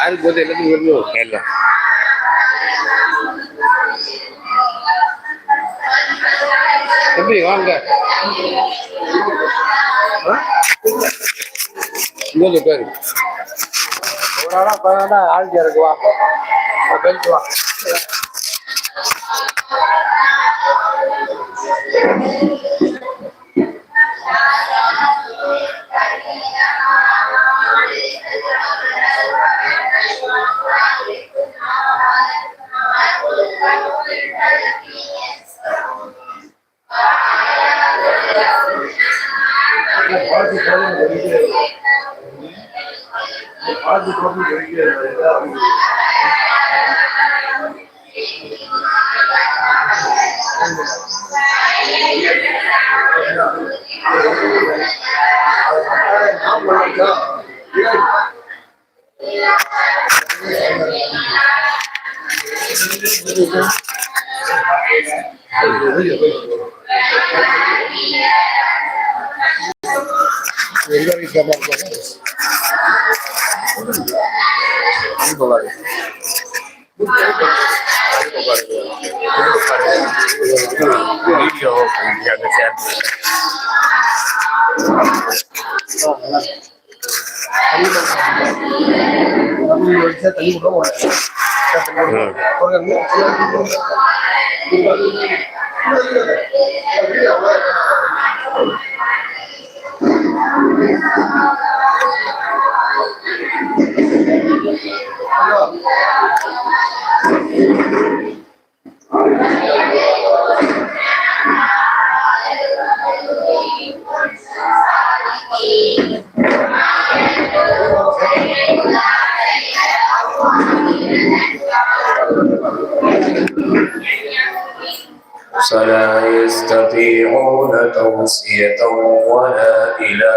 யாருக்கு போது எல்லாத்துக்கும் வரணும் எல்லாம் எப்படி வாங்க இன்னொரு பேரு ஒரு ஆளா பதினாடா ஆழ்ச்சி இருக்குவா பேசுவா வீடியோ அந்த ஷேர் தள்ளி فلا يستطيعون توصية ولا إلى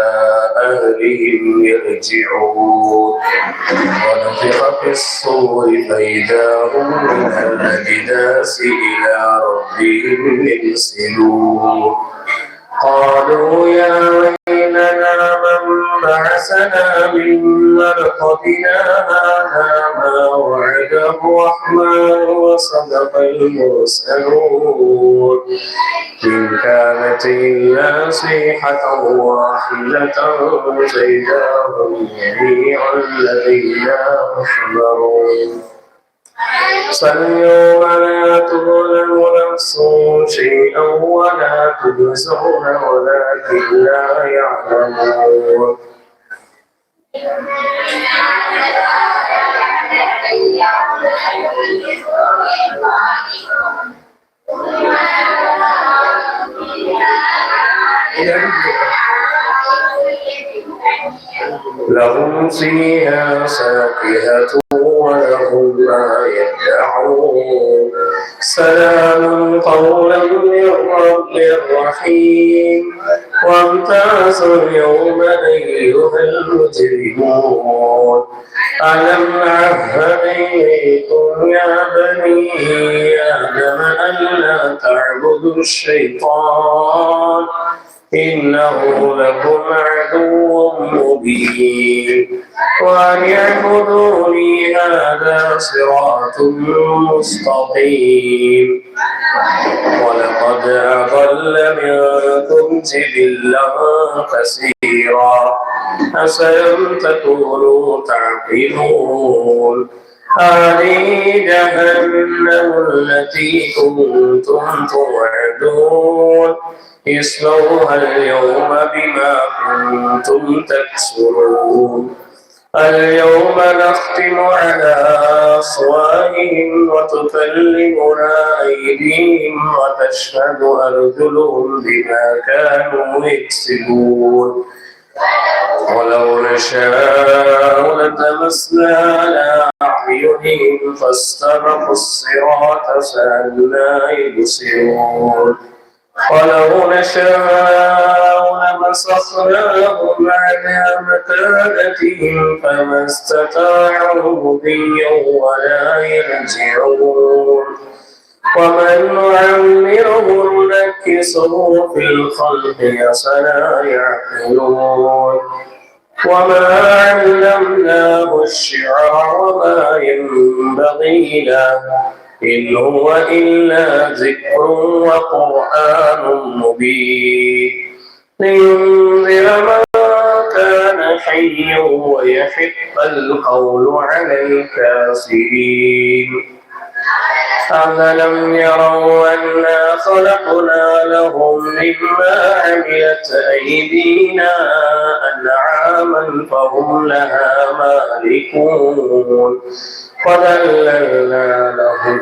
أهلهم يرجعون ونفخ في الصور فإذا هم من الأجداث إلى ربهم ينسلون قالوا يا ويلنا من بعثنا من مرقدنا هذا ما وعد الرحمن وصدق المرسلون إن كانت إلا صيحة واحدة فإذا هم جميع لدينا محضرون فاليوم لا تظلم نفس شيئا ولا تجزون ولكن لا يعلمون لهم فيها فاكهة ولهم ما يدعون سلام قولا من رب رحيم وامتازوا اليوم أيها المجرمون ألم أعهد إليكم يا بني آدم ألا تعبدوا الشيطان إنه لكم عدو مبين وأن يعبدوني هذا صراط مستقيم ولقد أضل منكم جبلا كثيرا أفلم تكونوا تعقلون هذه جهنم التي كنتم توعدون اصلوها اليوم بما كنتم تكفرون اليوم نختم على أفواههم وتكلمنا أيديهم وتشهد أرجلهم بما كانوا يكسبون ولو نشاء لتمسنا على أعينهم فاستبقوا الصراط فأنى يبصرون ولو نشاء لمسخناهم على مكانتهم فما استطاعوا مضيا ولا يرجعون ومن نعمره ننكسه في الخلق أفلا يعقلون وما علمناه الشعر وما ينبغي له إن هو إلا ذكر وقرآن مبين لينذر من كان حيا ويحق القول على الكافرين أَفَلَمْ يَرَوْا أَنَّا خَلَقْنَا لَهُم مِّمَّا عَمِلَتْ أَيْدِينَا أَنْعَامًا فَهُمْ لَهَا مَالِكُونَ وَذَلَّلْنَا لَهُمْ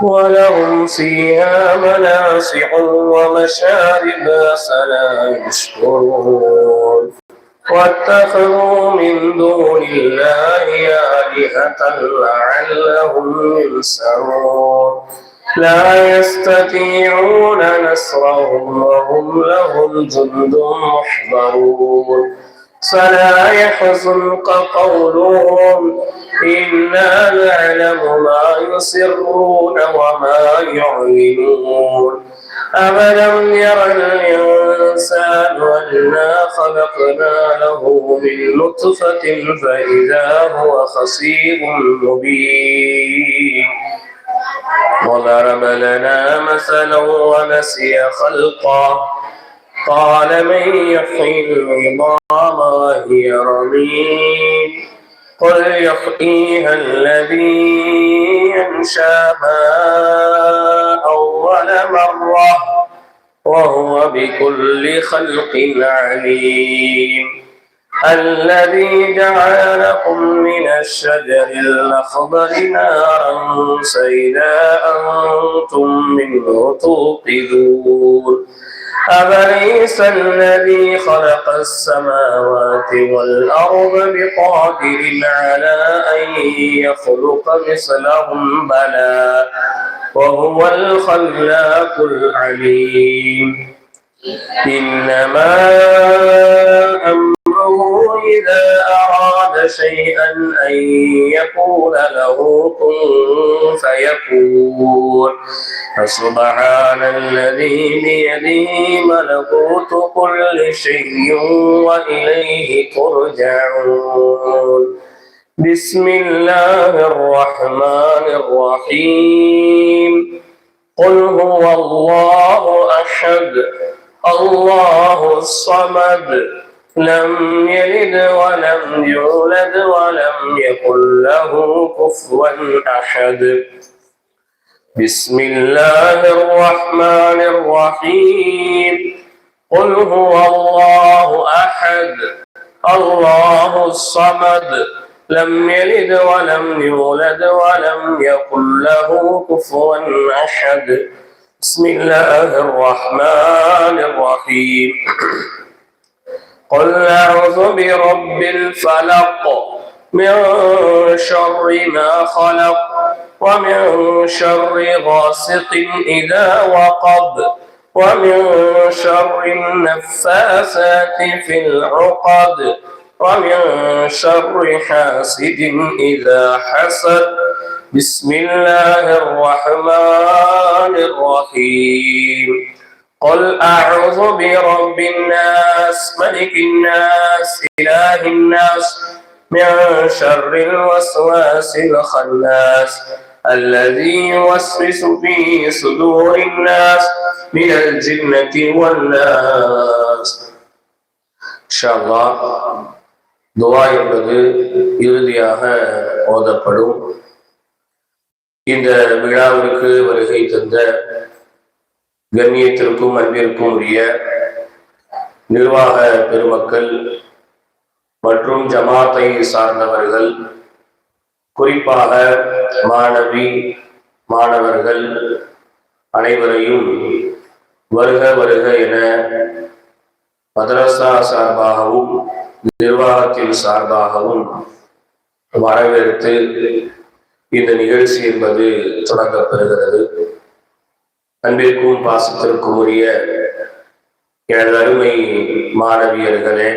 وَلَهُمْ فِيهَا مَنَافِعُ وَمَشَارِبُ أَفَلَا يَشْكُرُونَ واتخذوا من دون الله آلهة لعلهم ينصرون لا يستطيعون نصرهم وهم لهم جند محضرون فلا يحزنك قولهم إنا نعلم ما يسرون وما يعلنون أَفَلَمْ يَرَ الْإِنسَانُ أَنَّا خَلَقْنَا لَهُ مِن نُّطْفَةٍ فَإِذَا هُوَ خَصِيمٌ مُّبِينٌ وَضَرَبَ لَنَا مَثَلًا وَنَسِيَ خَلْقَهُ قَالَ مَن يُحْيِي الْعِظَامَ وَهِيَ رَمِيمٌ قل يحييها الذي أنشأها أول مرة وهو بكل خلق عليم الذي جعل لكم من الشجر الأخضر نارا فإذا أنتم منه توقدون أفليس الذي خلق السماوات والأرض بقادر على أن يخلق مثلهم بلى وهو الخلاق العليم إنما أمره إذا أراد شيئا أن يقول له كن فيكون فسبحان الذي بيده ملكوت كل شيء وإليه ترجعون بسم الله الرحمن الرحيم قل هو الله أحد الله الصمد لم يلد ولم يولد ولم يكن له كفوا أحد بسم الله الرحمن الرحيم قل هو الله أحد الله الصمد لم يلد ولم يولد ولم يكن له كفوا أحد بسم الله الرحمن الرحيم قل أعوذ برب الفلق من شر ما خلق ومن شر غاسق إذا وقب ومن شر النفاثات في العقد ومن شر حاسد إذا حسد بسم الله الرحمن الرحيم قل أعوذ برب الناس ملك الناس إله الناس من شر الوسواس الخناس الذي يوسوس في صدور الناس من الجنة والناس إن شاء الله துஆ என்பது இறுதியாக ஓதப்படும். இந்த விழாவிற்கு வருகை தந்த கண்ணியத்திற்கும் அன்பிற்கும் உரிய நிர்வாக பெருமக்கள் மற்றும் ஜமாத்தை சார்ந்தவர்கள், குறிப்பாக மாணவி மாணவர்கள் அனைவரையும் வருக வருக என மதரசா சார்பாகவும் நிர்வாகத்தின் சார்பாகவும் வரவேற்று இந்த நிகழ்ச்சி என்பது தொடங்கப்பெறுகிறது. அன்பிற்கும் பாசத்திற்கும் உரிய எனது அருமை மாணவியர்களே,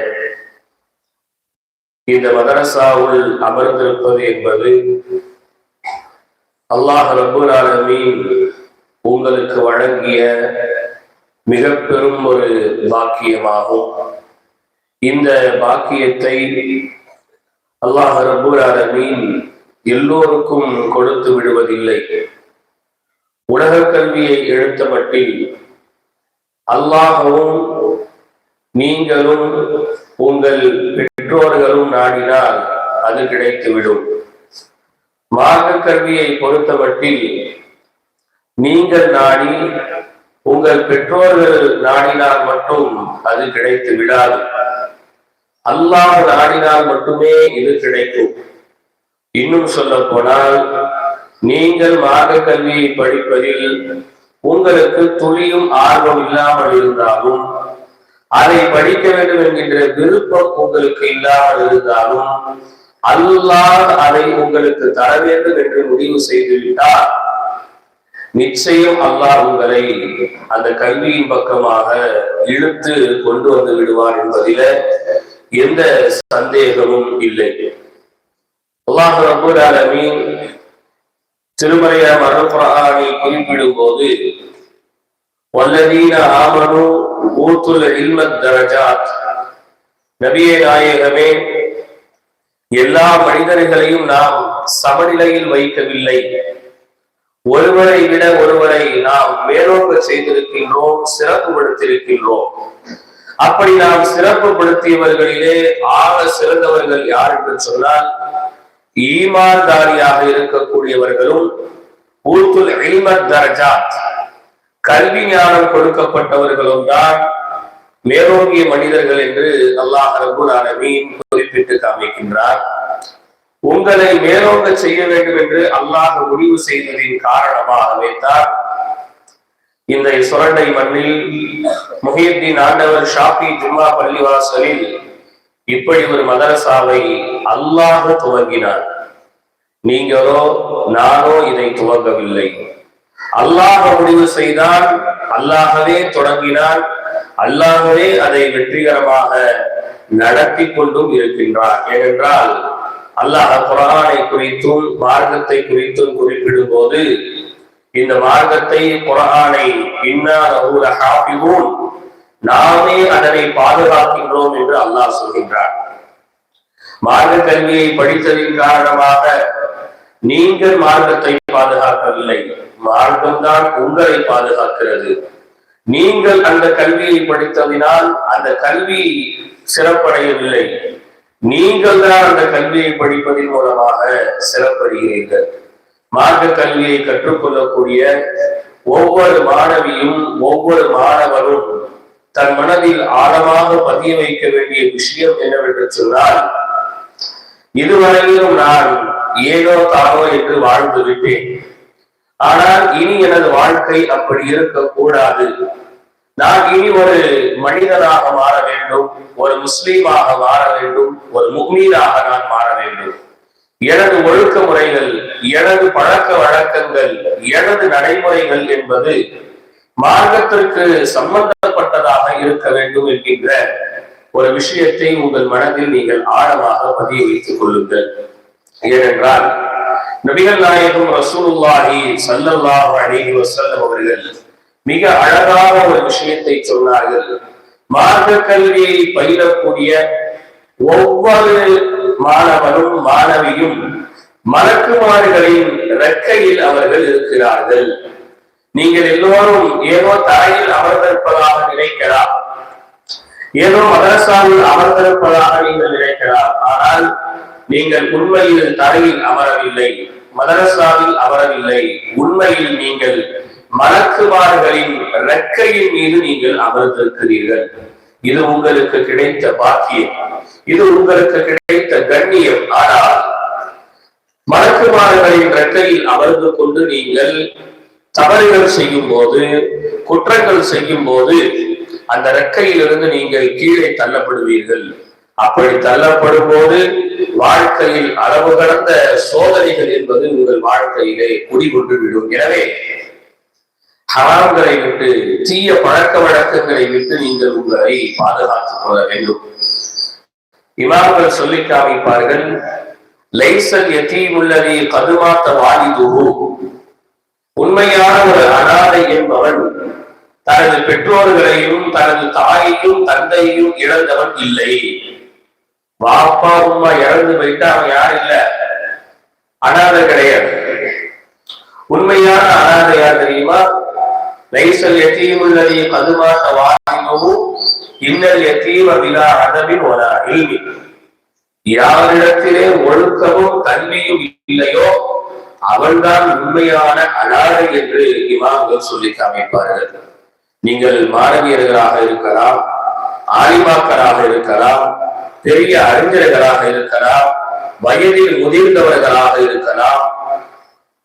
இந்த மதரசாவுள் அமர்ந்திருப்பது என்பது அல்லாஹ் ரப்புல் ஆலமீன் உங்களுக்கு வழங்கிய மிக பெரும் ஒரு பாக்கியமாகும். இந்த பாக்கியத்தை அல்லாஹ் ரப்பல் ஆலமீன் எல்லோருக்கும் கொடுத்து விடுவதில்லை. உலக கல்வியை எடுத்த மட்டில் அல்லாஹ்வும் நீங்களும் உங்கள் பெற்றோர்களும் நாடினால் அது கிடைத்துவிடும். மார்க்க கல்வியை பொறுத்த மட்டில் நீங்கள் நாடி உங்கள் பெற்றோர்கள் நாடினால் மட்டும் அது கிடைத்து விடாது. அல்லாஹ் நாடினால் மட்டுமே இது கிடைக்கும். இன்னும் சொல்ல போனால், நீங்கள் மார்க்க கல்வியை படிப்பதில் உங்களுக்கு துளியும் ஆர்வம் இல்லாமல் இருந்தாலும், அதை படிக்க வேண்டும் என்கின்ற விருப்பம் உங்களுக்கு இல்லாமல் இருந்தாலும், அல்லாஹ் அதை உங்களுக்கு தர வேண்டும் என்று முடிவு செய்துவிட்டால் நிச்சயம் அல்லாஹ் உங்களை அந்த கல்வியின் பக்கமாக இழுத்து கொண்டு வந்து விடுவார் என்பதில எந்த சந்தேகமும் இல்லை. அல்லாஹ் ரப்பல் ஆலமீன் திருமறையான அல் குர்ஆனில் குறிப்பிடும் போது, வல்லதீன ஆமனு ஊத்துல் இல்மத் தரஜாத், நபியே நாயகமே, எல்லா மனிதர்களையும் நாம் சமநிலையில் வைக்கவில்லை. ஒருவரை விட ஒருவரை நாம் மேலோங்க செய்திருக்கின்றோம், சிறப்புப்படுத்தியிருக்கின்றோம். அப்படி நாம் சிறப்புப்படுத்தியவர்களிலே ஆக சிறந்தவர்கள் யார் என்று சொன்னால், ஈமான்தாரியாக இருக்கக்கூடியவர்களும் ஊத்துல் இல்மத் தரஜாத், கல்வி ஞானம் கொடுக்கப்பட்டவர்களும் தான் மேலோங்கிய மனிதர்கள் என்று அல்லாஹ் ரப்பல் ஆலமீன் குறிப்பிட்டு காமிக்கின்றார். உங்களை மேலோங்க செய்ய வேண்டும் என்று அல்லாஹ் முடிவு செய்ததின் காரணமாகவே தான் இந்த சுரண்டை மண்ணில் முஹியுத்தீன் ஆண்டவர் ஷாஃபி ஜும்மா பள்ளிவாசலில் இப்படி ஒரு மதரசாவை அல்லாஹ் துவங்கினார். நீங்களோ நானோ இதை துவங்கவில்லை. அல்லாஹ் முடிவு செய்தான், அல்லாஹவே தொடங்கினான், அல்லாஹவே அதை வெற்றிகரமாக நடத்தி கொண்டும் இருக்கின்றார். ஏனென்றால் அல்லாஹ் குர்ஆனை குறித்தும் மார்க்கத்தை குறித்தும் குறிப்பிடும் போது, இந்த மார்க்கத்தை குர்ஆனை இன்னா லஹு லஹாஃபிதூன், நாமே அதனை பாதுகாக்கின்றோம் என்று அல்லாஹ் சொல்கின்றார். மார்க்க கல்வியை படித்ததின் காரணமாக நீங்கள் மார்க்கத்தை பாதுகாக்கவில்லை, மார்க்கம்தான் உங்களை பாதுகாக்கிறது. நீங்கள் அந்த கல்வியை படித்ததினால் அந்த கல்வி சிறப்படையவில்லை, நீங்கள் தான் அந்த கல்வியை படிப்பதன் மூலமாக சிறப்படைகிறீர்கள். மார்க்க கல்வியை கற்றுக்கொள்ளக்கூடிய ஒவ்வொரு மாணவியும் ஒவ்வொரு மாணவரும் தன் மனதில் ஆழமாக பதிய வைக்க வேண்டிய விஷயம் என்னவென்று சொன்னால், இதுவரையிலும் நான் ஏதோ தானோ என்று வாழ்ந்து விட்டேன், ஆனால் இனி எனது வாழ்க்கை அப்படி இருக்கக்கூடாது. நான் இனி ஒரு மனிதனாக மாற வேண்டும், ஒரு முஸ்லீமாக மாற வேண்டும், ஒரு முஃமினாக நான் மாற வேண்டும். எனது ஒழுக்க முறைகள், எனது பழக்க வழக்கங்கள், எனது நடைமுறைகள் என்பது மார்க்கத்திற்கு சம்பந்தப்பட்டதாக இருக்க வேண்டும் என்கின்ற ஒரு விஷயத்தை உங்கள் மனதில் நீங்கள் ஆழமாக பதிய வைத்துக் கொள்ளுங்கள். ஏனென்றால் நபிகள் நாயகம் ரசூலுல்லாஹி ஸல்லல்லாஹு அலைஹி வஸல்லம் அவர்கள் மிக அழகான ஒரு விஷயத்தை சொன்னார்கள். மார்க்க கல்வியை பயிலக்கூடிய ஒவ்வொரு மாணவனும் மாணவியும் மலக்குமார்களின் ரெக்கையில் அவர்கள் இருக்கிறார்கள். நீங்கள் எல்லோரும் ஏதோ தரையில் அமர்ந்திருப்பதாக நினைக்கலாம், ஏதோ மதரசாவில் அமர்ந்திருப்பதாக நீங்கள் நினைக்கலாம். ஆனால் நீங்கள் உண்மையில் தரையில் அமரவில்லை, மதரசாவில் அமரவில்லை. உண்மையில் நீங்கள் மலக்குமார்களின் ரெக்கையின் மீது நீங்கள் அமர்ந்திருக்கிறீர்கள். இது உங்களுக்கு கிடைத்த பாக்கியம், இது உங்களுக்கு கிடைத்த கண்ணியம். ஆனால் மலக்குமார்களின் ரெக்கையில் அமர்ந்து கொண்டு நீங்கள் தவறுகள் செய்யும் போது, குற்றங்கள் செய்யும் போது அந்த ரெக்கையிலிருந்து நீங்கள் கீழே தள்ளப்படுவீர்கள். அப்படி தள்ளப்படும் போது வாழ்க்கையில் அளவு கடந்த சோதனைகள் என்பது உங்கள் வாழ்க்கையிலே குடிகொண்டு விடும். எனவே ஹராம்களை விட்டு, தீய பழக்க வழக்கங்களை விட்டு நீங்கள் உங்களை பாதுகாத்துக் கொள்ள வேண்டும். இமாம்கள் சொல்லி காமிப்பார்கள், லைசல் யதீமுல்லதி கதுமாத்த வாலிதுஹு, உண்மையான ஒரு அனாதை என்பவன் தனது பெற்றோர்களையும் தனது தாயையும் தந்தையையும் இழந்தவன் இல்லை. வாப்பா உம்மா இறந்து போயிட்டு அவன் யார் இல்ல, அனாதை கிடையாது. உண்மையான அனாதை யார் தெரியுமா? லைசல் யதீமுல்லதி கதுமாத வாலிதுஹு இன்னல் யதீம பிலா அதபின் வலா இல்மி. யாரிடத்திலே ஒழுக்கமும் கல்வியும் இல்லையோ அவன்தான் உண்மையான அனாதை என்று இமாம்கள் சொல்லி காமிப்பார்கள். நீங்கள் மாணவியர்களாக இருக்கலாம், ஆலிமாக்களாக இருக்கலாம், பெரிய அறிஞர்களாக இருக்கலாம், வயதில் முதிர்ந்தவர்களாக இருக்கலாம்.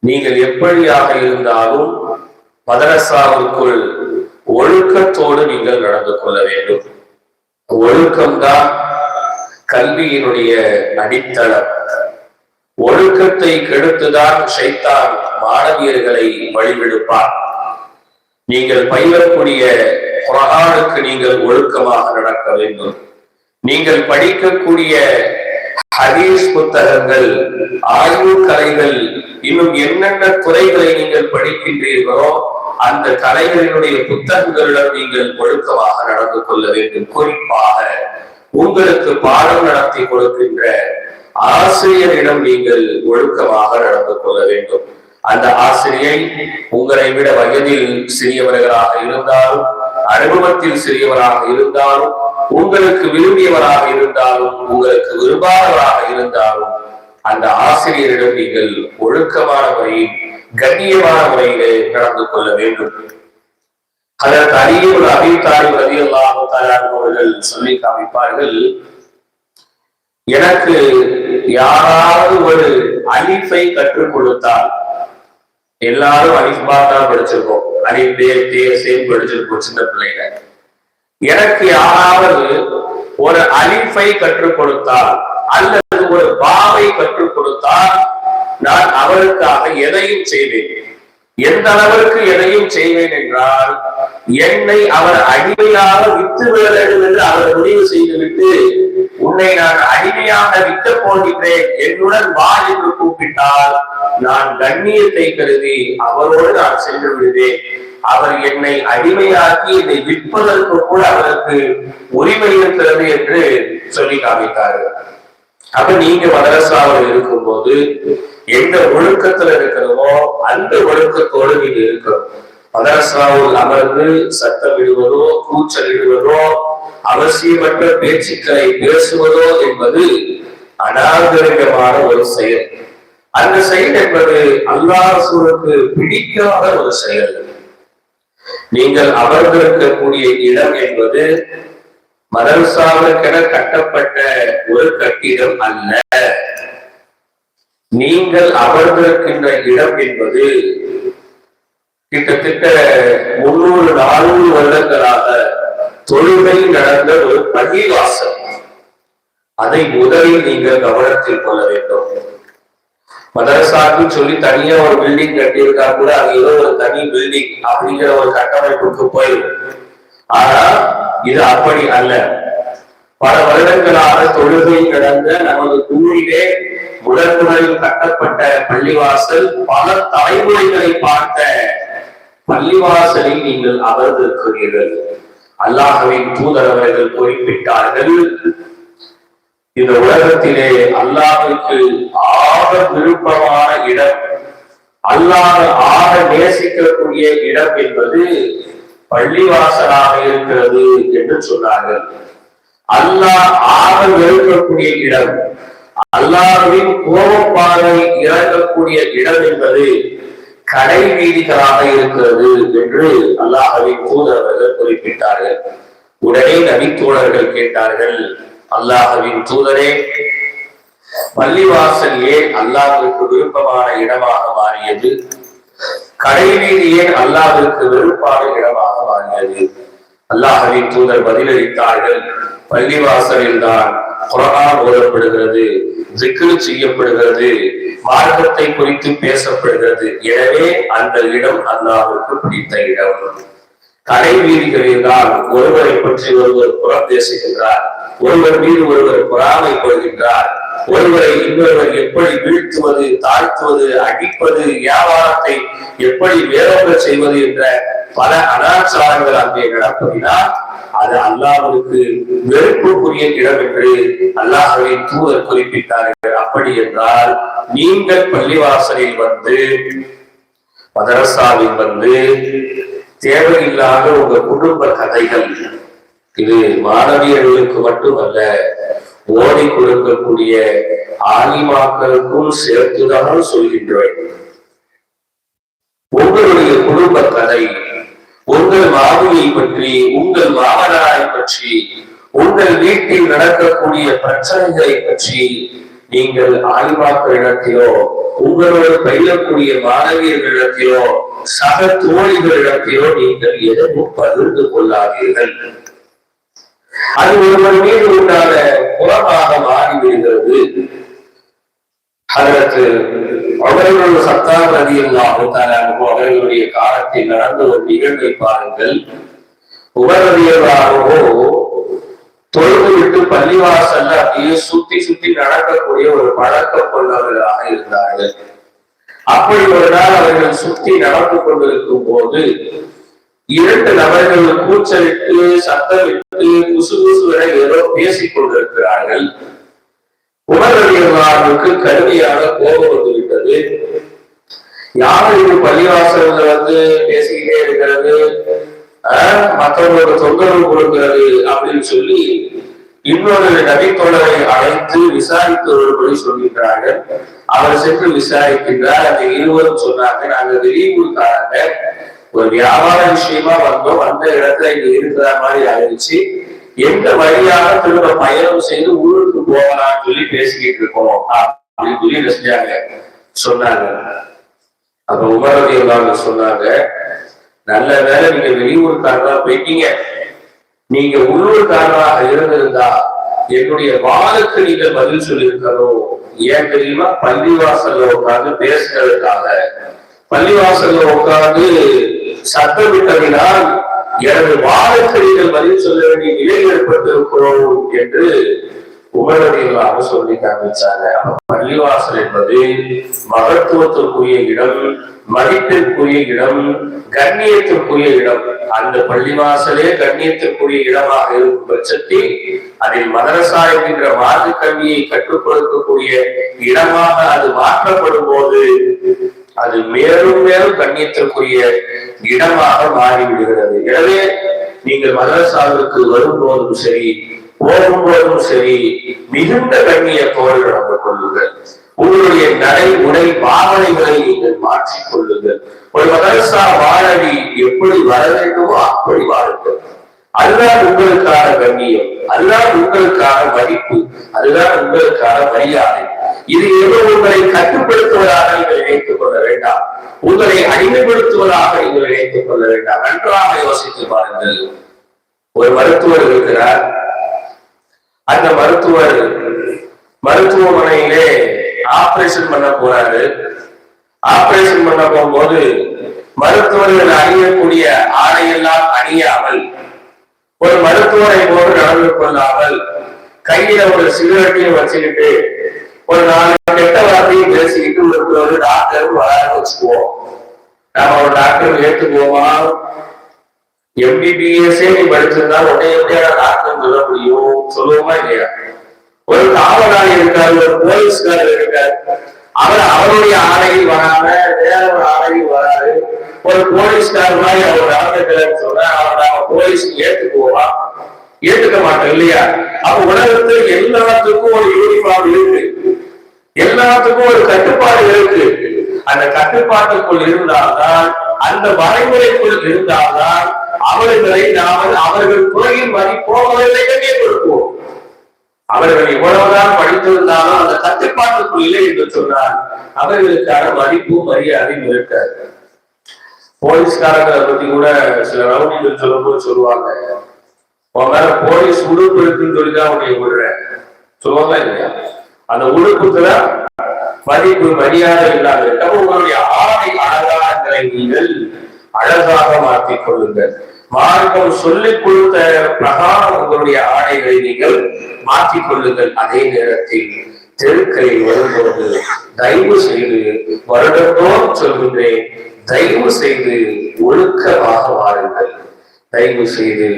நீங்கள் எப்படியாக இருந்தாலும் மதரசாவுக்குள் ஒழுக்கத்தோடு நீங்கள் நடந்து கொள்ள வேண்டும். ஒழுக்கம்தான் கல்வியினுடைய அடித்தளம். ஒழுக்கத்தை கெடுத்துதான் ஷைத்தான் மாணவியர்களை வழிவிடுப்பார். நீங்கள் பயிலக்கூடிய குர்ஆனுக்கு நீங்கள் ஒழுக்கமாக நடக்க வேண்டும். நீங்கள் படிக்கக்கூடிய ஹதீஸ் புத்தகங்கள், ஆய்வு கலைகள், இன்னும் என்னென்ன துறைகளை நீங்கள் படிக்கின்றீர்களோ அந்த கலைகளினுடைய புத்தகங்களிடம் நீங்கள் ஒழுக்கமாக நடந்து கொள்ள வேண்டும். குறிப்பாக உங்களுக்கு பாடம் நடத்தி கொடுக்கின்ற ஆசிரியரிடம் நீங்கள் ஒழுக்கமாக நடந்து கொள்ள வேண்டும். அந்த ஆசிரியை உங்களை விட வயதில் சிறியவர்களாக இருந்தாலும், அனுபவத்தில் சிறியவராக இருந்தாலும், உங்களுக்கு விரும்பியவராக இருந்தாலும், உங்களுக்கு விரும்பாதவராக இருந்தாலும், அந்த ஆசிரியரிடம் நீங்கள் ஒழுக்கமான முறையில், கண்ணியமான முறையிலே நடந்து கொள்ள வேண்டும். அதற்கு அலியுல் அபீ தாலிப் ரலியல்லாஹு தஆலா அவர்கள் சொல்லி காமிப்பார்கள், எனக்கு யாராவது ஒரு அலிஃபை கற்றுக் கொடுத்தால், எல்லாரும் அலிஃபா தான் படிச்சிருக்கோம், அலிஃப் பே தே சேம் படிச்சிருக்கோம் சின்ன பிள்ளைங்க. எனக்கு யாராவது ஒரு அலிஃபை கற்றுக் கொடுத்தால் அல்லது ஒரு பாவை கற்றுக் கொடுத்தால் நான் அவருக்காக எதையும் செய்வேன். எந்த அளவிற்கு எதையும் செய்வேன் என்றால், என்னை அவர் அடிமையாக விட்டு விட வேண்டும் என்று அவர் முடிவு செய்துவிட்டு, உன்னை நான் அடிமையாக விட்டு போகின்றேன், என்னுடன் வா என்று கூப்பிட்டால் நான் கண்ணியத்தை கருதி அவரோடு நான் சென்று விடுவேன். அவர் என்னை அடிமையாக்கி என்னை விற்பதற்கு கூட அவருக்கு உரிமை இருக்கிறது என்று சொல்லி காமித்தார்கள். அப்ப நீங்க மதரசாவில் இருக்கும் போது எந்த ஒழுக்கத்துல இருக்கிறதோ அந்த ஒழுக்கத்தோடு நீங்க இருக்கணும். மதரசாவில் அமர்ந்து சத்தம் இடுவதோ, கூச்சல் இடுவதோ, அவசியமற்ற பேச்சுக்களை பேசுவதோ என்பது அநாகரிகமான ஒரு செயல். அந்த செயல் என்பது அல்லாஹ் ரசூலுக்கு பிடிக்காத ஒரு செயல். நீங்கள் அமர்ந்திருக்கக்கூடிய இடம் என்பது மதரசாவுக்கென கட்டப்பட்ட ஒரு கட்டிடம் அல்ல. நீங்கள் அமர்ந்திருக்கின்ற இடம் என்பது கிட்டத்தட்ட 300-400 வருடங்களாக தொழுகை நடந்த ஒரு பள்ளிவாசல். அதை முதலில் நீங்கள் கவனத்தில் கொள்ள வேண்டும். மதரசாக்கு சொல்லி தனியா ஒரு பில்டிங் கட்டியிருக்கா கூட அது ஏதோ ஒரு தனி பில்டிங் அப்படிங்கிற ஒரு கட்டமைப்புக்கு போயிடும். ஆனா இது அப்படி அல்ல. பல வருடங்களாக தொழுகை நடந்த நமது ஊரிலே முதலில் கட்டப்பட்ட பள்ளிவாசல், பல தலைமுறைகளை பார்த்த பள்ளிவாசலில் நீங்கள் அமர்ந்திருக்கிறீர்கள். அல்லாஹ்வின் தூதர் அவர்கள் குறிப்பிட்டார்கள், இந்த உலகத்திலே அல்லாஹ்வுக்கு ஆக விருப்பமான இடம், அல்லாஹ் ஆக நேசிக்கக்கூடிய இடம் என்பது பள்ளிவாசலாக இருக்கிறது என்று சொன்னார்கள். அல்லாஹ் ஆக வெறுக்கக்கூடிய இடம், அல்லாஹ்வின் கோபப்பார்வை இறங்கக்கூடிய இடம் என்பது கடை வீதிகளாக இருக்கிறது என்று அல்லாஹ்வின் தூதர்கள் குறிப்பிட்டார்கள். உடனே நபித்தோழர்கள் கேட்டார்கள், அல்லாஹ்வின் தூதரே, பள்ளிவாசல் ஏன் அல்லாஹ்வுக்கு விருப்பமான இடமாக மாறியது? கடை வீதி ஏன் அல்லாஹ்வுக்கு வெறுப்பான இடமாக மாறியது? அல்லாஹ்வின் தூதர் பதிலளித்தார்கள், பள்ளிவாசலில் தான் குர்ஆன் ஓதப்படுகிறது, ஜிக்ர் செய்யப்படுகிறது, மார்க்கத்தை குறித்து பேசப்படுகிறது. எனவே அந்த இடம் அல்லாஹ்வுக்கு பிடித்த இடம். கடை வீதிகளில் தான் ஒருவரை பற்றி ஒருவர் புறம் பேசுகின்றார், ஒருவர் மீது ஒருவர் பொறாமைப்படுகின்றார். ஒருவரை இன்னொருவர் எப்படி வீழ்த்துவது, தாழ்த்துவது, அடிப்பது, வியாபாரத்தை எப்படி வேறொன்ற செய்வது என்ற பல அனாச்சாரங்கள் அங்கே நடப்பதினால் அது அல்லாஹ்வுக்கு வெறுப்புக்குரிய இடம் என்று அல்லாஹ்வின் தூதர் குறிப்பிட்டார்கள். அப்படி என்றால் நீங்கள் பள்ளிவாசலில் வந்து, மதரசாவில் வந்து தேவையில்லாத உங்க குடும்ப கதைகள், இது மாணவியர்களுக்கு மட்டுமல்ல, ஓடி கொடுக்கக்கூடிய ஆலிமாக்களுக்கும் சேர்த்துதான் சொல்கின்றேன். உங்களுடைய குடும்ப கதை, உங்கள் மாமியை பற்றி, உங்கள் மாமனாரை பற்றி, உங்கள் வீட்டில் நடக்கக்கூடிய பிரச்சனைகளை பற்றி நீங்கள் ஆலிமாக்களிடத்திலோ, உங்களோடு பயிலக்கூடிய மாணவியர்களிடத்திலோ, சக தோழிகளிடத்திலோ நீங்கள் எதையும் பகிர்ந்து கொள்ளாதீர்கள். அது ஒருவர் மீது உண்டான புறமாக மாறிவிடுகிறது. அதற்கு அவர்களுடைய சத்தார் ரதியல்லாஹு அவர்களுடைய காலத்தில் நடந்த ஒரு நிகழ்வை பாருங்கள். உபரதியல்லாகவோ தொழுது விட்டு பள்ளிவாசல்ல அப்படியே சுத்தி சுத்தி நடக்கக்கூடிய ஒரு பழக்கம் கொண்டவர்களாக இருந்தார்கள். அப்படி ஒரு நாள் அவர்கள் சுத்தி நடந்து கொண்டிருக்கும் போது இரண்டு நபர்கள் கூச்சலிட்டு சத்தமிட்டு குசு குசுவென ஏதோ பேசிக் கொண்டிருக்கிறார்கள். உமரதியல்லாஹுவுக்கு கடுமையான கோபம் வந்துவிட்டது. யாரும் இது பள்ளிவாசல்ல வந்து பேசிக்கிட்டே இருக்கிறது, மற்றவங்களுக்கு தொந்தரவு கொடுக்கிறது அப்படின்னு சொல்லி இன்னொரு நபித்தோழரை அழைத்து விசாரித்து வரும்படி சொல்கின்றார்கள். அவர் சென்று விசாரிக்கின்றார். அந்த இருவரும் சொன்னாங்க, நாங்க வெளியூருக்காரங்க, ஒரு வியாபார விஷயமா வந்தோம், அந்த இடத்துல இங்க இருக்கிற மாதிரி ஆயிடுச்சு, எந்த வழியாக திரும்ப பயணம் செய்து ஊருக்கு போகலாம்னு சொல்லி பேசிக்கிட்டு இருக்கோம் அப்படின்னு சொல்லி என்ன செஞ்சாங்க சொன்னாங்க. அப்ப உமரதியல்லாஹு சொன்னாங்க, நல்ல வேலை நீங்க வெளியூருக்காரரா போயிட்டீங்க, நீங்க உள்ளூர்காரராக இருந்திருந்தா என்னுடைய வாளுக்கு நீங்கள் பதில் சொல்லியிருக்கணும். ஏன் தெரியுமா? பள்ளிவாசல்ல உட்கார்ந்து பேசுறதுக்காக, பள்ளிவாசல்ல உட்கார்ந்து சத்தமிட்டதினால் எனது வாளுக்கு நீங்கள் பதில் சொல்ல வேண்டிய நிலை ஏற்பட்டிருக்கிறோம் என்று உமரதியல்லாஹு சொல்லி காமிச்சாங்க. பள்ளிவாசல் என்பது மகத்துவத்திற்குரிய இடம், மதிப்பிற்குரிய இடம், கண்ணியத்திற்குரிய இடம். அந்த பள்ளிவாசலே கண்ணியத்திற்குரிய இடமாக இருக்கும் பட்சத்தில் அதில் மதரசா என்கின்ற மார்க்க கல்வியை கற்றுக் கொடுக்கக்கூடிய இடமாக அது மாற்றப்படும் போது அது மேலும் மேலும் கண்ணியத்திற்குரிய இடமாக மாறிவிடுகிறது. எனவே நீங்கள் மதரசாவிற்கு வரும்போதும் சரி, போகும்போதும் சரி, மிகுந்த கண்ணியத்தோடு நடந்து கொள்ளுங்கள். உங்களுடைய நடை உடை பாவனைகளை நீங்கள் மாற்றிக் கொள்ளுங்கள். ஒரு மதரசா மாணவி எப்படி வர வேண்டுமோ அப்படி வாழுங்கள். அதுதான் உங்களுக்கான கண்ணியம், அதுதான் உங்களுக்கான மதிப்பு, அதுதான் உங்களுக்கான மரியாதை. இது ஏதோ உங்களை கட்டுப்படுத்துவதாக நீங்கள் நினைத்துக் கொள்ள வேண்டாம், உங்களை அடிமைப்படுத்துவதாக நீங்கள் நினைத்துக் கொள்ள வேண்டாம். நன்றாக யோசித்து பாருங்கள். ஒரு மருத்துவர் இருக்கிறார். அந்த மருத்துவர் மருத்துவமனையிலே ஆபரேஷன் பண்ண போறாரு. ஆபரேஷன் பண்ண போகும்போது மருத்துவர்கள் அணியக்கூடிய ஆடையெல்லாம் அணியாமல், ஒரு மருத்துவரை போது நடந்து கொள்ளாமல், கையில ஒரு சிகரெட்டையும் வச்சுக்கிட்டு ஒரு 4 கெட்ட வார்த்தையும் பேசிக்கிட்டு ஒரு டாக்டர் வராது வச்சுக்குவோம். நாம ஒரு டாக்டர் ஏற்றுக்குவோமா? MBBS நீ படிச்சிருந்தா உடனே எப்படியான டாக்டர் சொல்ல முடியும்? சொல்லுவோமா இல்லையா? ஒரு காவலாளி இருக்காரு, ஒரு போலீஸ்காரர் இருக்காரு, அவர் அவருடைய ஆடையில் வராம வேற ஒரு ஆடையில் வராது. ஒரு போலீஸ்கார் மாதிரி அவர் நடந்துக்கலன்னு சொன்னா அவர் போலீஸ் ஏற்றுக்குவோமா? ஏற்றுக்க மாட்டோம் இல்லையா? அப்ப உலகத்தில் எல்லாத்துக்கும் ஒரு யூனிஃபார்ம் இருக்கு, எல்லாத்துக்கும் ஒரு கட்டுப்பாடு இருக்கு. அந்த கட்டுப்பாட்டுக்குள் இருந்தால்தான், அந்த வரைமுறைக்குள் இருந்தால்தான் அவர்களை நாம் அவர்கள் துறையின் வழி போகவில்லை என்றே கொடுப்போம். அவர்கள் எவ்வளவுதான் படித்திருந்தாலும் அந்த கட்டுப்பாட்டுக்குள் இல்லை என்று சொன்னால் அவர்களுக்கான மதிப்பு மரியாதையும் இருக்காது. போலீஸ்காரங்களை பத்தி கூட சில ரவுடிகள் சொல்லும்போது சொல்லுவாங்க, உன் மேல போலீஸ் உடுப்பு இருக்குன்னு சொல்லிதான் உன்னை விடுறேன் சொல்லுவாங்க இல்லையா? அந்த உடுப்புக்குல மதிப்பு மரியாதை இல்லாத உங்களுடைய ஆடை அலங்காரங்களை நீங்கள் அழகாக மாற்றிக் கொள்ளுங்கள். மார்க்கம் சொல்லிக் கொடுத்த பிரகாரம் உங்களுடைய ஆடைகளை நீங்கள் மாற்றிக் கொள்ளுங்கள். அதே நேரத்தில் தெருக்களில் வரும்போது தயவு செய்து வருடத்தோறும் சொல்கின்றேன், தயவு செய்து ஒழுக்கமாக வாருங்கள். தயவு செய்து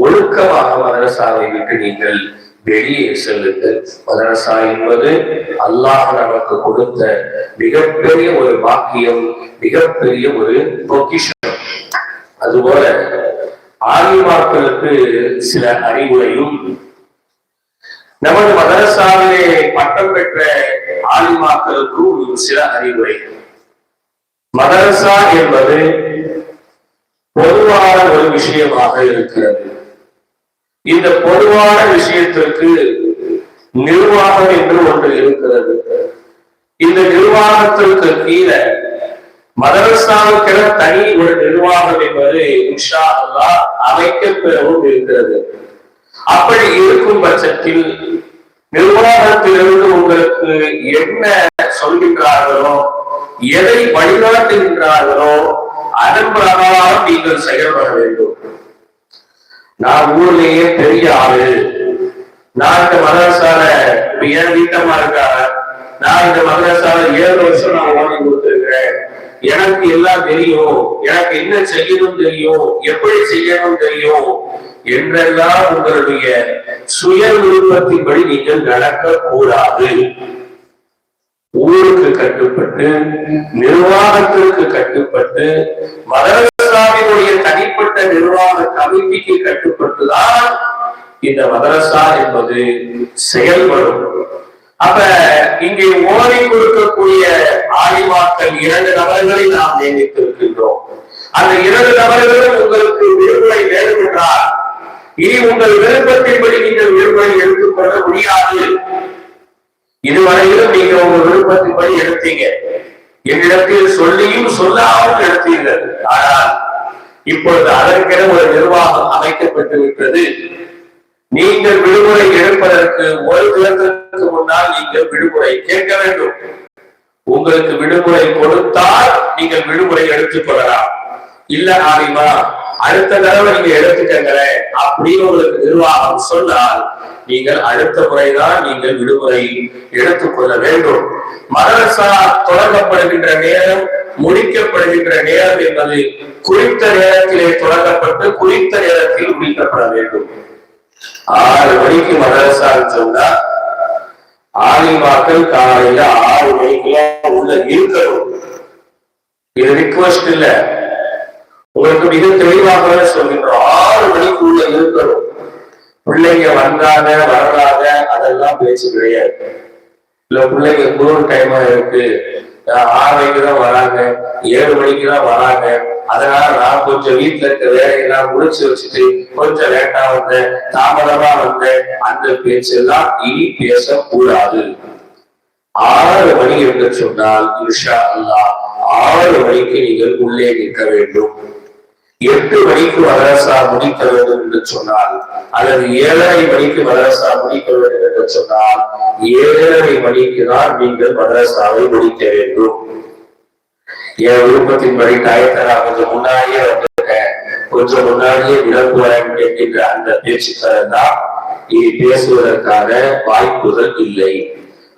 ஒழுக்கமாக மதரசாவை விட்டு நீங்கள் வெளியே செல்லுங்கள். மதரசா என்பது அல்லாஹ் நமக்கு கொடுத்த மிகப்பெரிய ஒரு பாக்கியம், மிகப்பெரிய ஒரு பொக்கிஷம். அதுபோல ஆலிமாக்களுக்கு சில அறிவுரையும், நமது மதரசாவிலே பட்டம் பெற்ற ஆலிமாக்களுக்கும் சில அறிவுரை. மதரசா என்பது பொதுவான ஒரு விஷயமாக இருக்கிறது. இந்த பொதுவான விஷயத்திற்கு நிர்வாகம் என்று ஒன்று இருக்கிறது. இந்த நிர்வாகத்திற்கு கீழே மதரசாவுக்கென தனி ஒரு நிர்வாகம் என்பது இன்ஷா அல்லாஹ் அமைக்கப்பெறவும் இருக்கிறது. அப்படி இருக்கும் பட்சத்தில் நிர்வாகத்திலிருந்து உங்களுக்கு என்ன சொல்கின்றார்களோ, எதை வழிகாட்டுகின்றார்களோ அதன் பிரகாரம் நீங்கள் செயல்பட வேண்டும். நான் ஊர்லயே பெரிய ஆளு, நான் இந்த மதரசால என் வீட்டமா இருக்காங்க, நான் இந்த மதரசால 7 வருஷம் நான் ஓடி கொடுத்திருக்கிறேன், எனக்கு எல்லாம் தெரியும், எனக்கு என்ன செய்யணும் தெரியும், எப்படி செய்யணும் தெரியும் என்றெல்லாம் உங்களுடைய சுய விருப்பத்தின்படி நீங்கள் நடக்க கூடாது. ஊருக்கு கட்டுப்பட்டு, நிர்வாகத்திற்கு கட்டுப்பட்டு, மதரசாவினுடைய தனிப்பட்ட நிர்வாக கமிட்டிக்கு கட்டுப்பட்டுதான் இந்த மதரசா என்பது செயல்படும். அப்ப இங்கே ஓடி கொடுக்கக்கூடிய ஆலிமாக்கள் 2 நபர்களை நாம் நியமித்திருக்கின்றோம். அந்த 2 நபர்களும் உங்களுக்கு விருப்பை வேண்டும் என்றால் இனி உங்கள் விருப்பத்தின்படி நீங்கள் விருப்பை எடுத்துக்கொள்ள முடியாது. இதுவரையிலும் நீங்க உங்க விருப்பத்தின்படி எடுத்தீங்க, என்னிடத்தில் சொல்லியும் சொல்லாமல் எடுத்தீர்கள். ஆனால் இப்பொழுது அதற்கென ஒரு நிர்வாகம் அமைக்கப்பட்டு விட்டது. நீங்கள் விடுமுறை எடுப்பதற்கு ஒரு தினத்திற்கு முன்னால் நீங்கள் விடுமுறை கேட்க வேண்டும். உங்களுக்கு விடுமுறை கொடுத்தால் நீங்கள் விடுமுறை எடுத்துக் கொள்ளலாம். இல்ல ஆலிமா, அடுத்த தடவை நீங்க எடுத்துக்கங்களேன் அப்படின்னு உங்களுக்கு நிர்வாகம் சொன்னால் நீங்கள் அடுத்த முறைதான் நீங்கள் விடுமுறை எடுத்துக்கொள்ள வேண்டும். மதரசா தொடங்கப்படுகின்ற நேரம், முடிக்கப்படுகின்ற நேரம் என்பது குறித்த நேரத்திலே தொடங்கப்பட்டு குறித்த நேரத்தில் முடிக்கப்பட வேண்டும். 6 மணிக்கு மதரசா சொன்னா ஆலிமாக்கள் காலையில 6 மணிக்கெல்லாம் உள்ள இருக்கணும். இது ரிக்வெஸ்ட் இல்ல, உங்களுக்கு மிக தெளிவாக சொல்கின்றோம். 6 மணிக்கு உள்ள இருக்கணும். பிள்ளைங்க வந்தாங்க வர்றாங்க அதெல்லாம் பேச்சு கிடையாது. இல்ல பிள்ளைங்க குளிர் டைமா இருக்கு, 6 மணிக்கு தான் வராங்க, 7 மணிக்கு தான் வராங்க, அதனால நான் கொஞ்சம் வீட்டுல இருக்க வேலையெல்லாம் முடிச்சு வச்சுட்டு கொஞ்சம் லேட்டா வந்தேன், தாமதமா வந்தேன், அந்த பேச்சு எல்லாம் இனி பேசக்கூடாது. 6 மணி என்று சொன்னால் இன்ஷா அல்லாஹ் 6 மணிக்கு நீங்கள் உள்ளே நிற்க வேண்டும். 8 மணிக்கு மதரசா முடிக்க வேண்டும் என்று சொன்னால், அல்லது 7:30 மணிக்கு மதரசா முடிக்க வேண்டும் என்று சொன்னால் 7:30 மணிக்கு தான் நீங்கள் மதரசாவை முடிக்க வேண்டும். என் விருப்பத்தின்படி டயத்தரா கொஞ்சம் முன்னாடியே வந்துட்டேன், கொஞ்சம் முன்னாடியே விளக்குவேன் என்கின்ற அந்த பேச்சுக்கள் தான் இனி பேசுவதற்கான வாய்ப்புகள் இல்லை.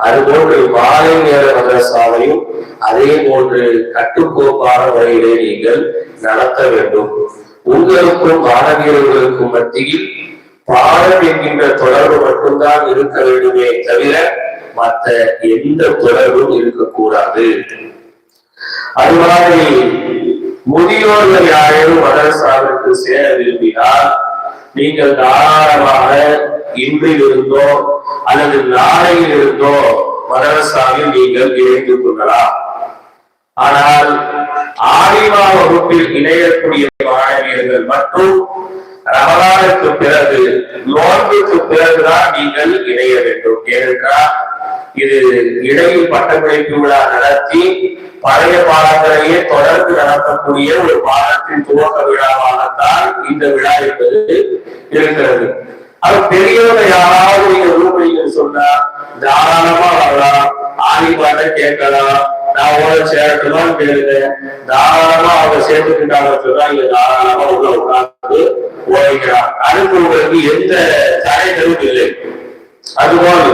அதுபோன்று மாலை நேர மதரசாவையும் அதே போன்று கட்டுக்கோப்பான முறையிலே நீங்கள் நடத்த வேண்டும். உங்களுக்கும் மாணவியர்களுக்கும் மத்தியில் பாடம் என்கின்ற தொடர்பு மட்டும்தான் இருக்க வேண்டுமே தவிர மற்ற எந்த தொடர்பும் இருக்கக்கூடாது. அது மாதிரி முதியோர்கள் யாரேனும் மதரசாவிற்கு சேர விரும்பினால் நீங்கள் தாராளமாக இன்றிலிருந்தோ அல்லது நாளையில் இருந்தோ மதரசாவில் நீங்கள் இணைந்து கொள்ளலாம். ஆனால் ஆலிமா வகுப்பில் இணையக்கூடிய மாணவியர்கள் மற்றும் ரமலானுக்கு பிறகு, நோன்புக்கு பிறகுதான் நீங்கள் இணைய வேண்டும். ஏனென்றால் இது இடையில் பட்டமளிப்பு விழா நடத்தி பழைய பாடங்களையே தொடர்ந்து நடத்தக்கூடிய ஒரு பாடத்தின் துவக்க விழாவாகத்தான் இந்த விழா என்பது இருக்கிறது. அது பெரியவங்க யாராவது நீங்க விரும்புறீங்கன்னு சொன்னா தாராளமா வரலாம். ஆதிபாட்ட கேட்கலாம், நான் உங்களை சேரட்டுமான்னு கேளுங்க. தாராளமா அவங்க சேர்த்துக்கிட்டாங்க சொன்னா இங்க தாராளமா உள்ள உட்கார்ந்து ஓய்கிறான். அதுக்கு உங்களுக்கு எந்த தடைகளும் இல்லை. அதுபோல்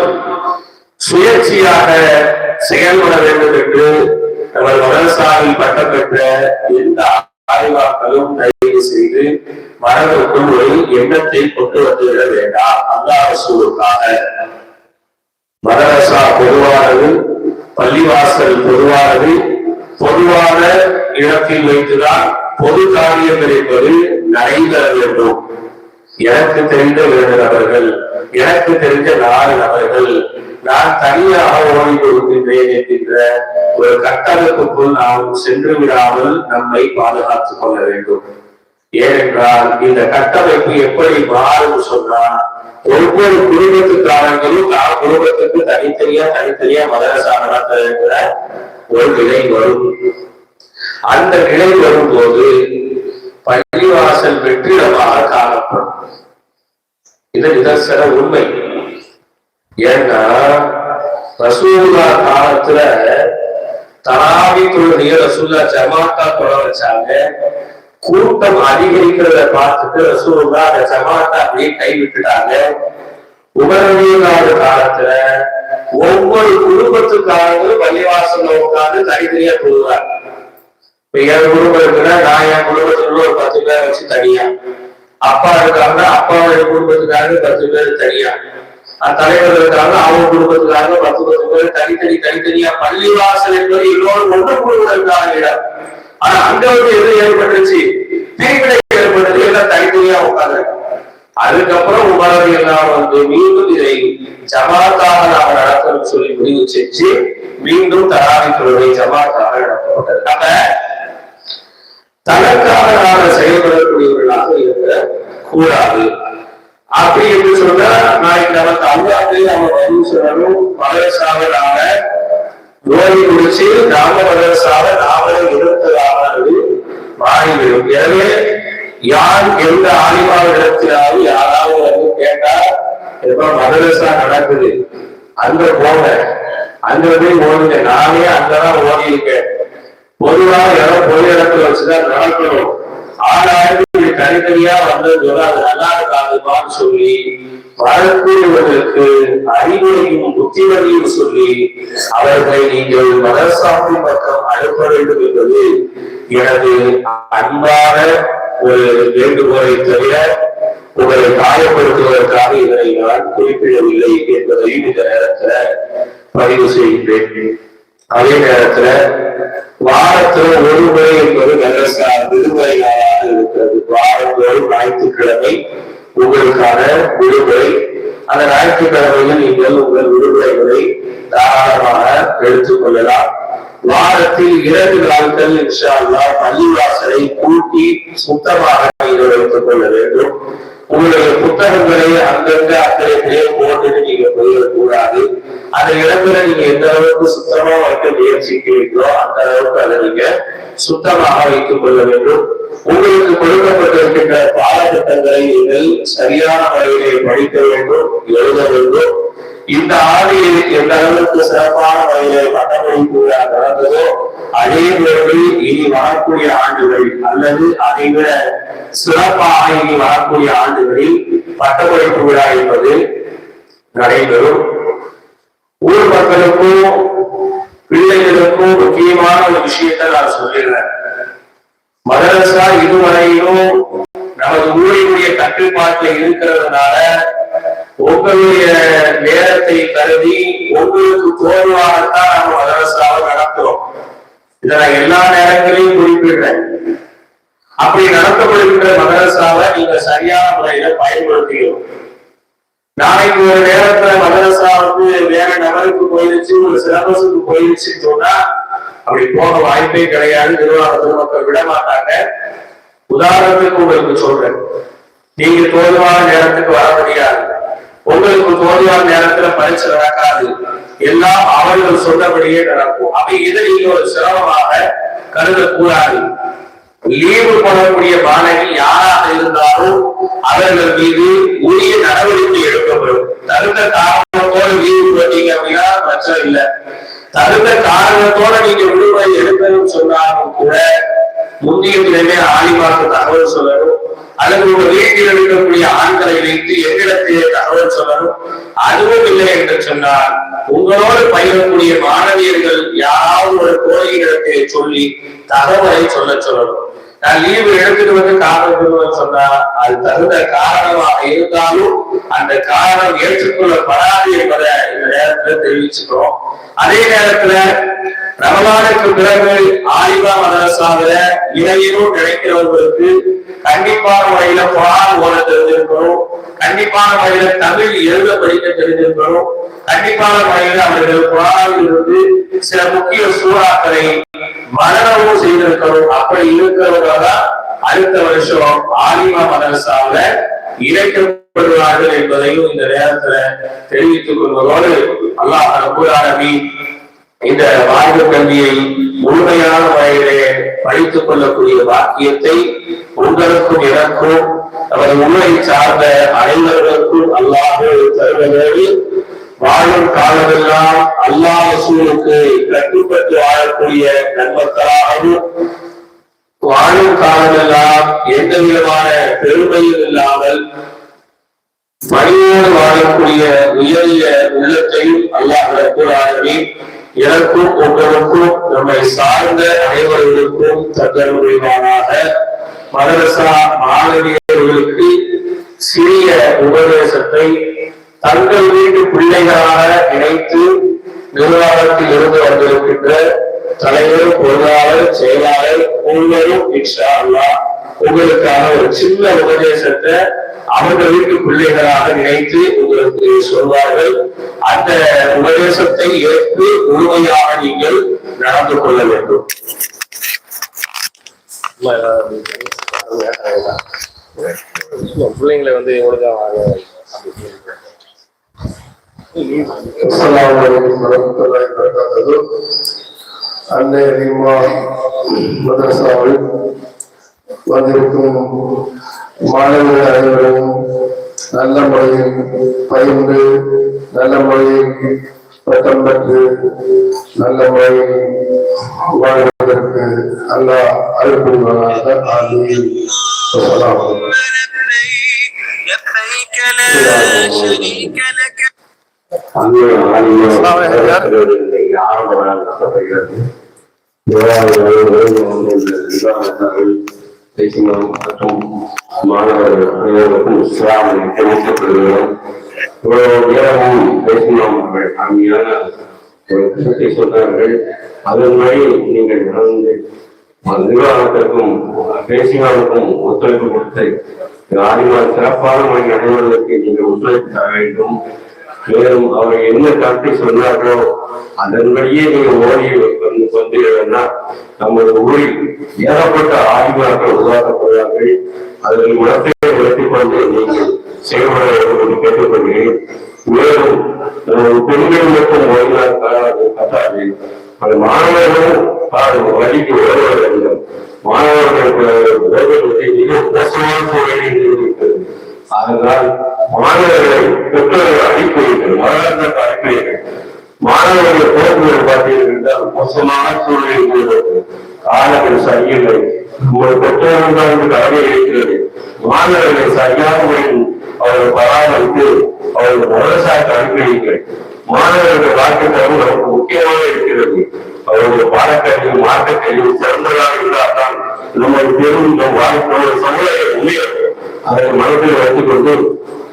சுயேட்சையாக செயல்பட வேண்டும் என்று நம்ம மதரசாவில் பட்டம் பெற்ற எந்த ஆய்வாக்களும் தயவு செய்து மனதிற்குள் ஒரு எண்ணத்தை கொண்டு வந்துவிட வேண்டாம். அல்லாஹ் ரசூலுக்காக மதரசா பொதுவானது, பள்ளிவாசல் பொதுவானது, பொதுவான இடத்தில் வைத்துதான் பொது காரியங்கள் என்பது நடைபெற வேண்டும். எனக்கு தெரிந்த 2 நபர்கள், எனக்கு தெரிஞ்ச 4 நபர்கள், நான் தனியாக ஓடி கொடுக்கின்றேன் என்கின்ற ஒரு கட்டமைப்புக்குள் நாம் சென்று விடாமல் நம்மை பாதுகாத்துக் கொள்ள வேண்டும். ஏனென்றால் இந்த கட்டமைப்பு எப்படி மாறும் சொன்னா, ஒவ்வொரு குடும்பத்துக்காரங்களும் நான் குடும்பத்துக்கு தனித்தனியா மதரசா நடத்துகிற ஒரு நிலை வரும். அந்த நிலை வரும்போது பள்ளிவாசல் வெற்றிடமாக காணப்படும். இது நிதர்சன உண்மை. ஏன்னா ரசூலுல்லா காலத்துல தராவி தொழுகைய ரசூலுல்லா ஜமாத்தா தொழ வச்சாங்க. கூட்டம் அதிகரிக்கிறத பார்த்துட்டு ரசூலுல்லா அந்த ஜமாத்தா அப்படியே கைவிட்டுட்டாங்க. உமரவியலாத காலத்துல ஒவ்வொரு குடும்பத்துக்காரங்களும் பள்ளிவாசல்ல உட்கார்ந்து தனித்தனியா தொழுவாங்க. இப்ப என் குடும்பம் இருக்குன்னா நான் என் குடும்பத்துல ஒரு 10 பேர் வச்சு தனியா, அப்பா இருக்காங்க அப்பாவுடைய குடும்பத்துக்காக 10 பேர் தனியா, தலைவர் இருக்காங்க அவங்க குடும்பத்துக்காக 10 பேர் தனித்தனியா. பள்ளிவாசல் என்பது எல்லோரும் ஒன்று கூடுவதற்கான இடம். ஆனா அங்க வந்து எது ஏற்பட்டுச்சு, பிரிவினை ஏற்பட்டது, எல்லாம் தனித்தனியா உட்கார்ந்து. அதுக்கப்புறம் உமரவி எல்லாம் வந்து மீண்டும் இதை ஜமாத்தாக நாம் நடத்தணும் சொல்லி முடிவு செஞ்சு மீண்டும் தராவி தொழுகை ஜமாத்தாக நடத்தப்பட்டது. அப்ப தனக்காக நாங்கள் செயல்படக்கூடியவர்களாக இருக்க கூடாது. அப்படி என்று சொன்னா நாளைக்கு நமக்கு அல்லாது நம்ம பதிவு சொல்லணும். மதரசாவை நாம நோய் முடிச்சு நாம மதரசாவை நாமளே எடுத்ததாக மாறிவிடும். எனவே யார் எந்த ஆலிமாவிடத்திலாவது யாராவது வந்து கேட்டா, எப்ப மதரசா நடக்குது அங்க போங்க, அங்க போய் ஓடுங்க, நானே அங்கதான் ஓடி இருக்கேன், பொதுவாக இடம் பொது இடத்துல வச்சுதான் நடக்கணும், ஆளாயிரத்து தனித்தனியா வந்தது அது நல்லா இருக்காதுமான்னு சொல்லி வரக்கூடியவர்களுக்கு அறிவுரையும் புத்திமதியும் சொல்லி அவர்களை நீங்கள் மதரசாவின் பக்கம் அனுப்ப வேண்டும் என்பது எனது அன்பான ஒரு வேண்டுகோளை தவிர உங்களை காயப்படுத்துவதற்காக இதனை நான் குறிப்பிடவில்லை என்பதையும் இந்த நேரத்துல பதிவு செய்கின்றேன். அதே நேரத்துல வாரத்துல ஒரு முறை என்பது மதரசா விடுமுறை நாளாக இருக்கிறது. வாரத்தோறும் ஞாயிற்றுக்கிழமை உங்களுக்கான விடுமுறை. அந்த ஞாயிற்றுக்கிழமையில் நீங்கள் உங்கள் விடுமுறைகளை தாராளமாக எடுத்துக் கொள்ளலாம். வாரத்தில் 2 நாட்கள் இன்ஷா அல்லாஹ் பள்ளிவாசலை கூட்டி சுத்தமாக நீங்கள் வைத்துக் கொள்ள வேண்டும். உங்களுடைய புத்தகங்களை அங்கங்க அக்கறையிலே போட்டுட்டு நீங்க போயிடக்கூடாது. அந்த இடத்துல நீங்க எந்த அளவுக்கு சுத்தமா வைக்க முயற்சிக்கிறீங்களோ அந்த அளவுக்கு அதை நீங்க சுத்தமாக வைத்துக் கொள்ள வேண்டும். உங்களுக்கு கொடுக்கப்பட்டிருக்கின்ற பாடத்திட்டங்களை நீங்கள் சரியான முறையிலே படிக்க வேண்டும், எழுத வேண்டும். இந்த ஆடியை எந்த அளவுக்கு சிறப்பான முறையிலே பட்டமளிப்பு விழா நடந்ததோ அதே முறையில் இனி வரக்கூடிய ஆண்டுகள் அல்லது அதை விட சிறப்பாக இனி வரக்கூடிய ஆண்டுகளில் பட்டமளிப்பு விழா என்பது நடைபெறும். ஊர் மக்களுக்கும் பிள்ளைகளுக்கும் முக்கியமான ஒரு விஷயத்தை நான் சொல்லிடுறேன். மதரசா இதுவரையிலும் நமது ஊரினுடைய கட்டுப்பாட்டில் இருக்கிறதுனால உங்களுடைய நேரத்தை கருதி உங்களுக்கு தோல்வாகத்தான் நம்ம மதரசாவை நடத்துறோம். இதை நான் எல்லா நேரங்களையும் குறிப்பிடுறேன். அப்படி நடத்தப்படுகின்ற மதரசாவை நீங்க சரியான முறையில பயன்படுத்திக்கணும். நாளைக்கு ஒரு நேரத்துல மதரசா வந்து வேற நபருக்கு போயிருச்சு, ஒரு சிலபஸுக்கு போயிருச்சுன்னு சொன்னா அப்படி போக வாய்ப்பே கிடையாது. நிர்வாகத்தில் மக்கள் விட மாட்டாங்க. உதாரணத்துக்கு உங்களுக்கு சொல்றேன், நீங்க தோல்வான நேரத்துக்கு வர முடியாது, உங்களுக்கு தோல்வான நேரத்துல பரீட்சை நடக்காது, எல்லாம் அவர்கள் சொன்னபடியே நடக்கும். அப்ப இதை நீங்க ஒரு சிரமமாக கருதக்கூடாது. லீவு போடக்கூடிய மாணவி யாராக இருந்தாலும் அவர்கள் மீது உரிய நடவடிக்கை எடுக்கப்படும். தகுந்த காரணத்தோடு லீவு போட்டீங்க அப்படின்னா பிரச்சனை இல்லை. தகுந்த காரணத்தோட நீங்க விடுமுறை எடுக்கணும்னு சொன்னாலும் கூட முந்தைய தினமே ஆலிமாக்கு தகவல் சொல்லணும், அல்லது உங்க வீட்டில் இருக்கக்கூடிய ஆண்களை வைத்து எங்களிடத்திலே தகவல் சொல்லணும். அதுவும் இல்லை என்று சொன்னால் உங்களோடு பயிரக்கூடிய மாணவியர்கள் யாராவது ஒரு கோயிலிடத்தை சொல்லி தகவலை சொல்லணும். நான் லீவு எடுத்துட்டு வந்து காரணம் சொன்னா அது தகுந்த காரணமாக இருந்தாலும் அந்த காரணம் ஏற்றுக்கொள்ளப்படாது என்பதை இந்த நேரத்துல தெரிவிச்சுக்கிறோம். அதே நேரத்துல ரமலானுக்கு பிறகு ஆலிமா மதரசாவில இணையரும் கிடைக்கிறவர்களுக்கு கண்டிப்பான முறையில குர்ஆன் ஓத தெரிஞ்சிருக்கணும், கண்டிப்பான முறையில தமிழ் எழுத படிக்க தெரிஞ்சிருக்கணும், கண்டிப்பான முறையில அவர்கள் குர்ஆனில் இருந்து சில முக்கிய சூறாக்களை மனநமும் செய்திருக்கணும். அப்படி இருக்கிறவங்கதான் அடுத்த வருஷம் ஆலிமா மதரசாவில இணைக்கப்படுவார்கள் என்பதையும் இந்த நேரத்துல தெரிவித்துக் கொள்வதோடு அல்லாஹ் ரப்பல் ஆலமீன் இந்த வாழ்வு கல்வியை முழுமையான முறையிலே படித்துக் கொள்ளக்கூடிய பாக்கியத்தை உங்களுக்கும் எனக்கும் நமது உண்மை சார்ந்த அனைவர்களுக்கும் அல்லாஹ் தருவதோடு வாழும் காலமெல்லாம் அல்லாஹ் ரசூலுக்கு கட்டுப்பட்டு வாழக்கூடிய நன்மக்களாகவும் வாழும் காலமெல்லாம் எந்த விதமான பெருமையும் இல்லாமல் மனிதோடு வாழக்கூடிய உயரிய உள்ளத்தையும் அல்லாஹ் ரப்பல் ஆலமீன் எனக்கும் உங்களுக்கும் நம்மை சார்ந்த அனைவர்களுக்கும் தந்தருவானாக. மதரசா மாணவியர்களுக்கு சிறிய உபதேசத்தை தங்கள் வீட்டு பிள்ளைகளாக நினைத்து நிர்வாகத்தில் இருந்து வந்திருக்கின்ற தலைவர், பொருளாளர், செயலாளர் ஒவ்வொரும் இன்ஷா அல்லாஹ் உங்களுக்கான ஒரு சின்ன உபதேசத்தை அவர்கள் வீட்டு பிள்ளைகளாக நினைத்து உங்களுக்கு சொல்வார்கள். அந்த உபதேசத்தை ஏற்று முழுமையாக நீங்கள் நடந்து கொள்ள வேண்டும். பிள்ளைங்களை வந்து ஒழுங்கா அன்னை ரீமா மதரசாவில் வந்திருக்கும் மாணவர்கள் அனைவரும் நல்ல முறையில் பயின்று நல்ல முறையில் பட்டம் பெற்று நல்ல முறையில் வாழ்வதற்கு அல்லாஹ் அருள் புரிவானாக. ஆமீன். மற்றும் மாணவர்கள் அனைவருக்கும் இஸ்லாமை தெரிவிக்கப்படுகிறோம். நேரமும் பேசினோம் அவர்கள் அருமையான ஒரு கருத்தை சொன்னார்கள். அதன் வழி நீங்கள் நடந்து நிர்வாகத்திற்கும் பேசினாருக்கும் ஒத்துழைப்பு கொடுத்து ஆதிமார் சிறப்பான முறை நடைபெறுவதற்கு நீங்கள் ஒத்துழைப்பு தர வேண்டும். மேலும் அவர் என்ன கருத்தை சொன்னார்களோ அதன்படியே நீங்கள் ஓடி வந்தீங்கன்னா நமது ஊரில் ஏகப்பட்ட ஆதிமார்கள் உருவாக்கப்படுவார்கள். அதன் குணத்தை உயர்த்திக் கொண்டு நீங்கள் செயல்பட வேண்டும் என்று கேட்டுக்கொள்கிறேன். மேலும் பெண்கள் மற்றும் கட்டாது அது மாணவர்களும் வழிக்கு உதவ வேண்டும். மாணவர்களுக்கு மிக மோசமான சூழலில் இருக்கிறது. அதனால் மாணவர்களை பெற்றோர்கள் அனுப்பிவிர்கள், மாணவர்களுக்கு அனுப்பிவிர்கள். மாணவர்கள் போக்குவரத்து பார்த்தீர்கள் மோசமான சூழலில் இருக்கிறது. காலங்கள் சரியில்லை. உங்கள் பெற்றோர்கள் தான் கடமை இருக்கிறது. மாணவர்களை சரியான முறையில் அவர்கள் பராமரித்து அவர்கள் விவசாயத்தை அனுப்பிவிங்கள். மாணவர்கள் வாழ்க்கைத்தரம் நமக்கு முக்கியமாக இருக்கிறது. அவருடைய பாடக்கல்வி மார்க்கக்கல்வி சிறந்ததாக இருந்தால்தான் நம்மை பெரும் நம் வாழ்க்கை சமுதாயம் உயரும். அதை மனதில் வைத்துக் கொண்டு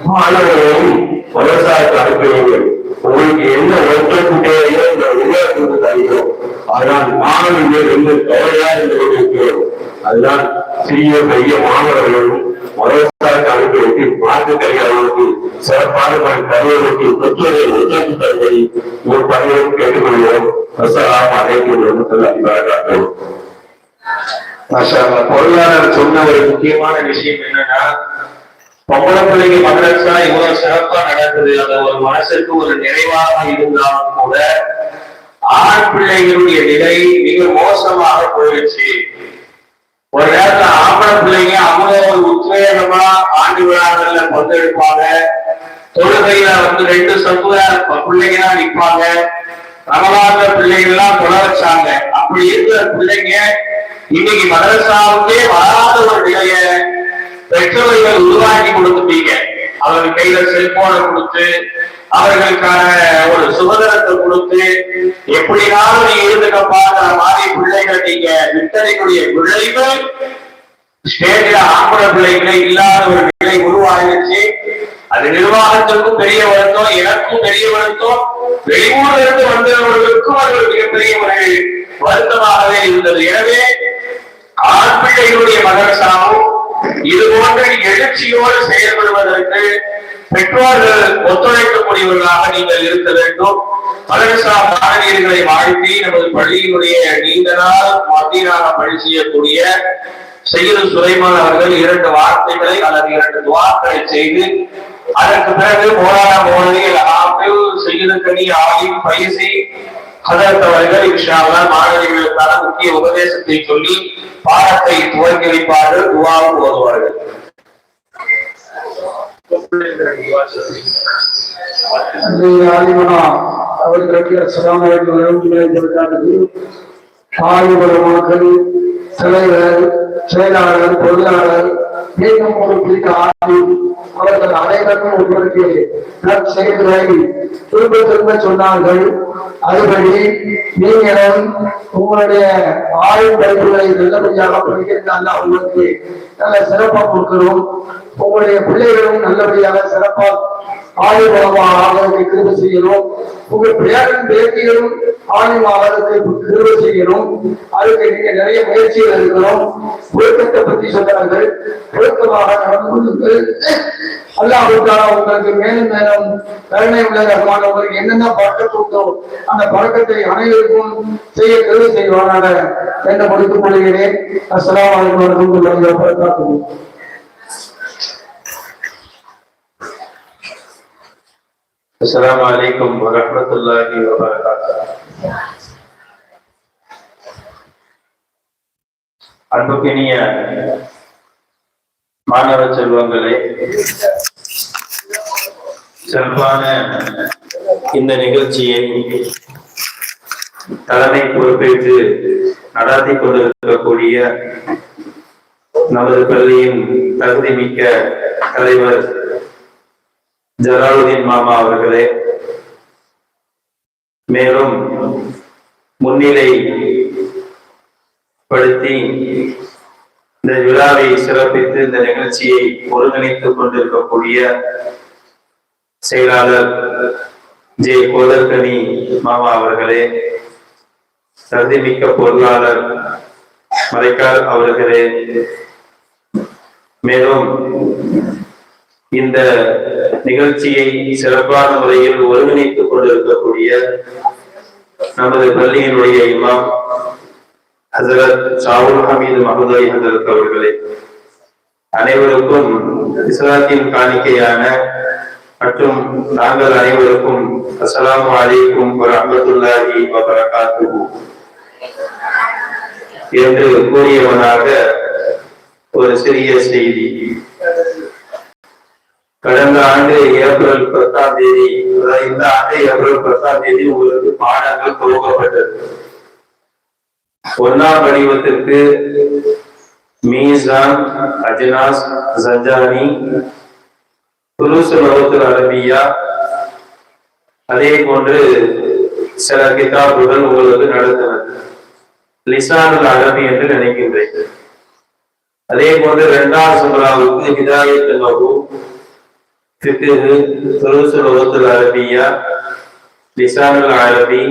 மாணவர்களையும் விவசாயத்தை அனுப்பினீர்கள். உங்களுக்கு என்ன ஒற்றுமை தேவையோ இந்த உலகத்திற்கு தருகிறோம். அதனால் மாணவர்கள் எந்த கவலையா என்று கொண்டிருக்கிறோம். அதனால் சிறிய பெரிய மாணவர்களும் விவசாயத்தை அனுப்பி வைத்து மார்க்க கல்வியாளர்களுக்கு சிறப்பான தருவதற்கு பெற்றோரை ஒத்துழைப்பு தருவதை ஒரு பணியை கேட்டுக்கொள்கிறோம். பொருளாளர் சொன்ன ஒரு முக்கியமான விஷயம் என்னன்னா, பொம்பளை பிள்ளைங்க மதரசா இவ்வளவு சிறப்பா நடக்குது. அந்த ஒரு மனசுக்கு ஒரு நிறைவாக இருந்தாலும் கூட ஆண் பிள்ளைகளுடைய நிலை மிக மோசமாக போயிடுச்சு. ஒரு நேரத்துல ஆம்பளை பிள்ளைங்க அவங்க ஒரு உத்வேகமா ஆண்டு விழாக்கள்ல பங்கெடுப்பாங்க. தொழுகையில 2 சமூக பிள்ளைங்க தான் நிற்பாங்க. ரமலான்ல பிள்ளைகள் எல்லாம் தொலை வச்சாங்க. அப்படி இருக்கிற பிள்ளைங்க இன்னைக்கு மதரசாவுக்கே வராத ஒரு நிலைய பெற்றோர்கள் உருவாக்கி கொடுத்துட்டீங்க. அவர்கள் கையில செல்போனை கொடுத்து, அவர்களுக்கான ஒரு சுதந்திரத்தை கொடுத்து, எப்படினாலும் நீ இருந்துக்கப்பாங்கிற மாதிரி பிள்ளைகளை நீங்க விட்டதைக்குரிய விளைவு ஸ்டேட்ல ஆம்பளை பிள்ளைகளே இல்லாத ஒரு நிலை உருவாகிடுச்சு. அது நிர்வாகத்திற்கும் பெரிய வருத்தம், எனக்கும் பெரிய வருத்தம், வெளியூர்ல இருந்து வந்தவர்களுக்கும் அது மிகப்பெரிய ஒரு வருத்தமாகவே இருந்தது. எனவே ஆண் பிள்ளைகளுடைய மதரசாவும் இது போன்ற எழுச்சியோடு செயல்படுவதற்கு பெற்றோர்கள் ஒத்துழைக்கக்கூடியவர்களாக நீங்கள் இருக்க வேண்டும். மதரசா மாணவியர்களை வாழ்த்தி நமது பள்ளியினுடைய நீண்ட நாள் மத்தியனாக பணி செய்யக்கூடிய செய்யுது சுலைமான் அவர்கள் 2 வார்த்தைகளை அல்லது 2 துவாக்களை செய்து, அதற்கு பிறகு மோலானா மோலவிகள் ஆப்பிள் செய்யுதுக்கணி ஆகியும் பயிற்சி அதற்கு இன்ஷா அல்லாஹ் மாணவிகளுக்கான முக்கிய உபதேசத்தை சொல்லி பாடத்தை துவங்கி வைப்பார்கள், துவாவும் ஓதுவார்கள். தலைவர், செயலாளர், பொருளாளர், மீண்டும் ஒரு குறித்த ஆய்வு அவர்கள் அனைவருக்கும் உங்களுக்கு செய்திகளை திரும்ப திரும்ப சொன்னார்கள். அதுபடி நீங்களும் உங்களுடைய ஆய்வு படிப்புகளை நல்லபடியாக படிக்கிறாங்க. உங்களுக்கு நல்ல சிறப்பாக கொடுக்கிறோம். உங்களுடைய பிள்ளைகளும் நல்லபடியாக சிறப்பாக ஆய்வாளருக்கு கிருபை செய்யணும். உங்கள் பேரன் பேத்திகளும் ஆய்வாளருக்கு கிருபை செய்யணும். அதுக்கு நீங்க நிறைய முயற்சிகள் இருக்கிறோம். ஒழுக்கத்தை பற்றி சொன்னார்கள். ஒழுக்கமாக நடந்து கொள்ளுங்கள். அல்லாஹ்வுக்காக உங்களுக்கு மேலும் மேலும் கருணை உள்ளதற்கான உங்களுக்கு என்னென்ன பழக்கம் உண்டோ அந்த பழக்கத்தை அனைவருக்கும் செய்ய கருவி செய்வானாக என்று முடித்துக் கொள்கிறேன். அஸ்ஸலாமு அலைக்கும் வரஹ்மத்துல்லாஹி வபரகாத்துஹு. அஸ்ஸலாமு அலைக்கும் வரஹ்மத்துல்லாஹி வபரகாத்துஹு. அன்புக்கினிய மாணவ செல்வங்களே, சிறப்பான இந்த நிகழ்ச்சியை தலைமை பொறுப்பேற்று நடாத்தி கொண்டிருக்கக்கூடிய நமது பள்ளியின் தகுதி மிக்க தலைவர் ஜலாலுதீன் மாமா அவர்களே, மேலும் முன்னிலை படுத்தி இந்த விழாவை சிறப்பித்து இந்த நிகழ்ச்சியை ஒருங்கிணைத்துக் கொண்டிருக்கக்கூடிய செயலாளர் ஜே கோதர்கனி மாமா அவர்களே, தகுதிமிக்க பொருளாளர் மலைக்கார் அவர்களே, மேலும் இந்த நிகழ்ச்சியை சிறப்பான முறையில் ஒருங்கிணைத்துக் கொண்டிருக்கக்கூடிய நமது பள்ளியினுடைய இமாம் ஹஜரத் ஷாவுல் ஹமீது மஹதூரி ஹஜரத் அவர்களே, அனைவருக்கும் இஸ்லாத்தின் காணிக்கையான மற்றும் நாங்கள் அனைவருக்கும் அஸ்ஸலாமு அலைக்கும் வரஹ்மத்துல்லாஹி வபரகாத்துஹு என்று கூறியவனாக ஒரு சிறிய செய்தி. கடந்த ஆண்டு ஏப்ரல் 10ஆம் தேதி, அதாவது இந்த ஆண்டு ஏப்ரல் 10ஆம் தேதி உங்களுக்கு பாடங்கள் துவக்கப்பட்டது. 1ஆம் படிவத்திற்கு மீசான், அஜ்னாஸ், ஜஞ்சானி, துருசுல் லுகத்துல் அரபியா, அதே போன்று சில கிதாபுகள் உங்களுக்கு நடந்தது. லிசானுல் அரபி என்று நினைக்கின்றேன். அதே போன்று 2ஆம் சுமராவுக்கு ஹிதாயத் நஹு, ஃபிக்ஹ், துருசுல் லுகத்துல் அரபியா, லிசானுல் அரபி,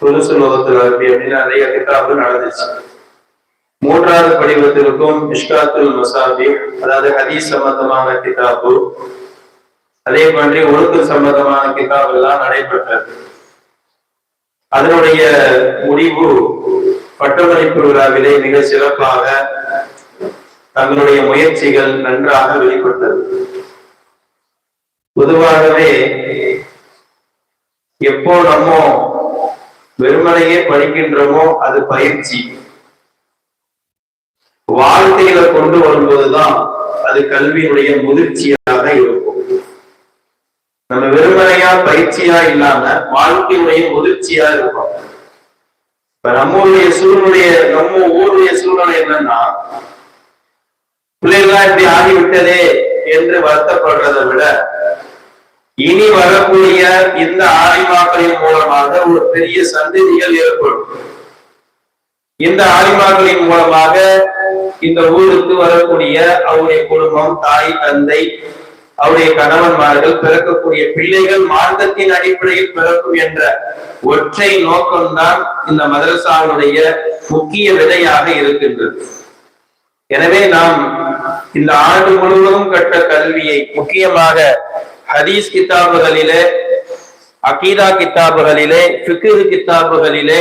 துருசுல் லுகத்துல் அரபி அப்படின்னு நிறைய கிதாபுகள் நடந்துச்சு. 3ஆவது படிவத்திற்கும் மிஷ்காத்துல் மசாபிஹ், அதாவது ஹதீஸ் சம்பந்தமான கிதாபு, அதே போன்று ஒழுக்க சம்பந்தமான கிதாப் எல்லாம் நடைபெற்றது. அதனுடைய முடிவு பட்டமளிப்பு விழாவிலே மிக சிறப்பாக தங்களுடைய முயற்சிகள் நன்றாக வெளிப்பட்டது. பொதுவாகவே எப்போ நம்ம வெறுமனையே படிக்கின்றோமோ அது பயிற்சி. வாழ்க்கையில கொண்டு வரும்போதுதான் அது கல்வியினுடைய முதிர்ச்சியாக இருக்கும். நம்ம வெறுமனையா பயிற்சியா இல்லாம வாழ்க்கையுடைய முதிர்ச்சியா இருக்கும். இப்ப நம்ம ஊருடைய சூழ்நிலை என்னன்னா, பிள்ளைகளா இப்படி ஆகிவிட்டதே என்று வருத்தப்படுறதை விட இனி வரக்கூடிய இந்த ஆலிமாக்களின் மூலமாக ஒரு பெரிய சந்ததிகள் ஏற்படும். இந்த ஆலிமாக்களின் மூலமாக இந்த ஊருக்கு வரக்கூடிய அவருடைய குடும்பம், தாய், தந்தை, அவருடைய கணவன்மார்கள், பிறக்கக்கூடிய பிள்ளைகள் மார்க்கத்தின் அடிப்படையில் பிறக்கும் என்ற ஒற்றை நோக்கம்தான் இந்த மதரசாவுடைய முக்கிய விதையாக இருக்கின்றது. எனவே நாம் இந்த ஆண்டு முழுவதும் கற்ற கல்வியை முக்கியமாக ஹதீஸ் கிதாபுகளிலே, அகீதா கிதாபுகளிலே, ஃபிக்ஹ் கிதாபுகளிலே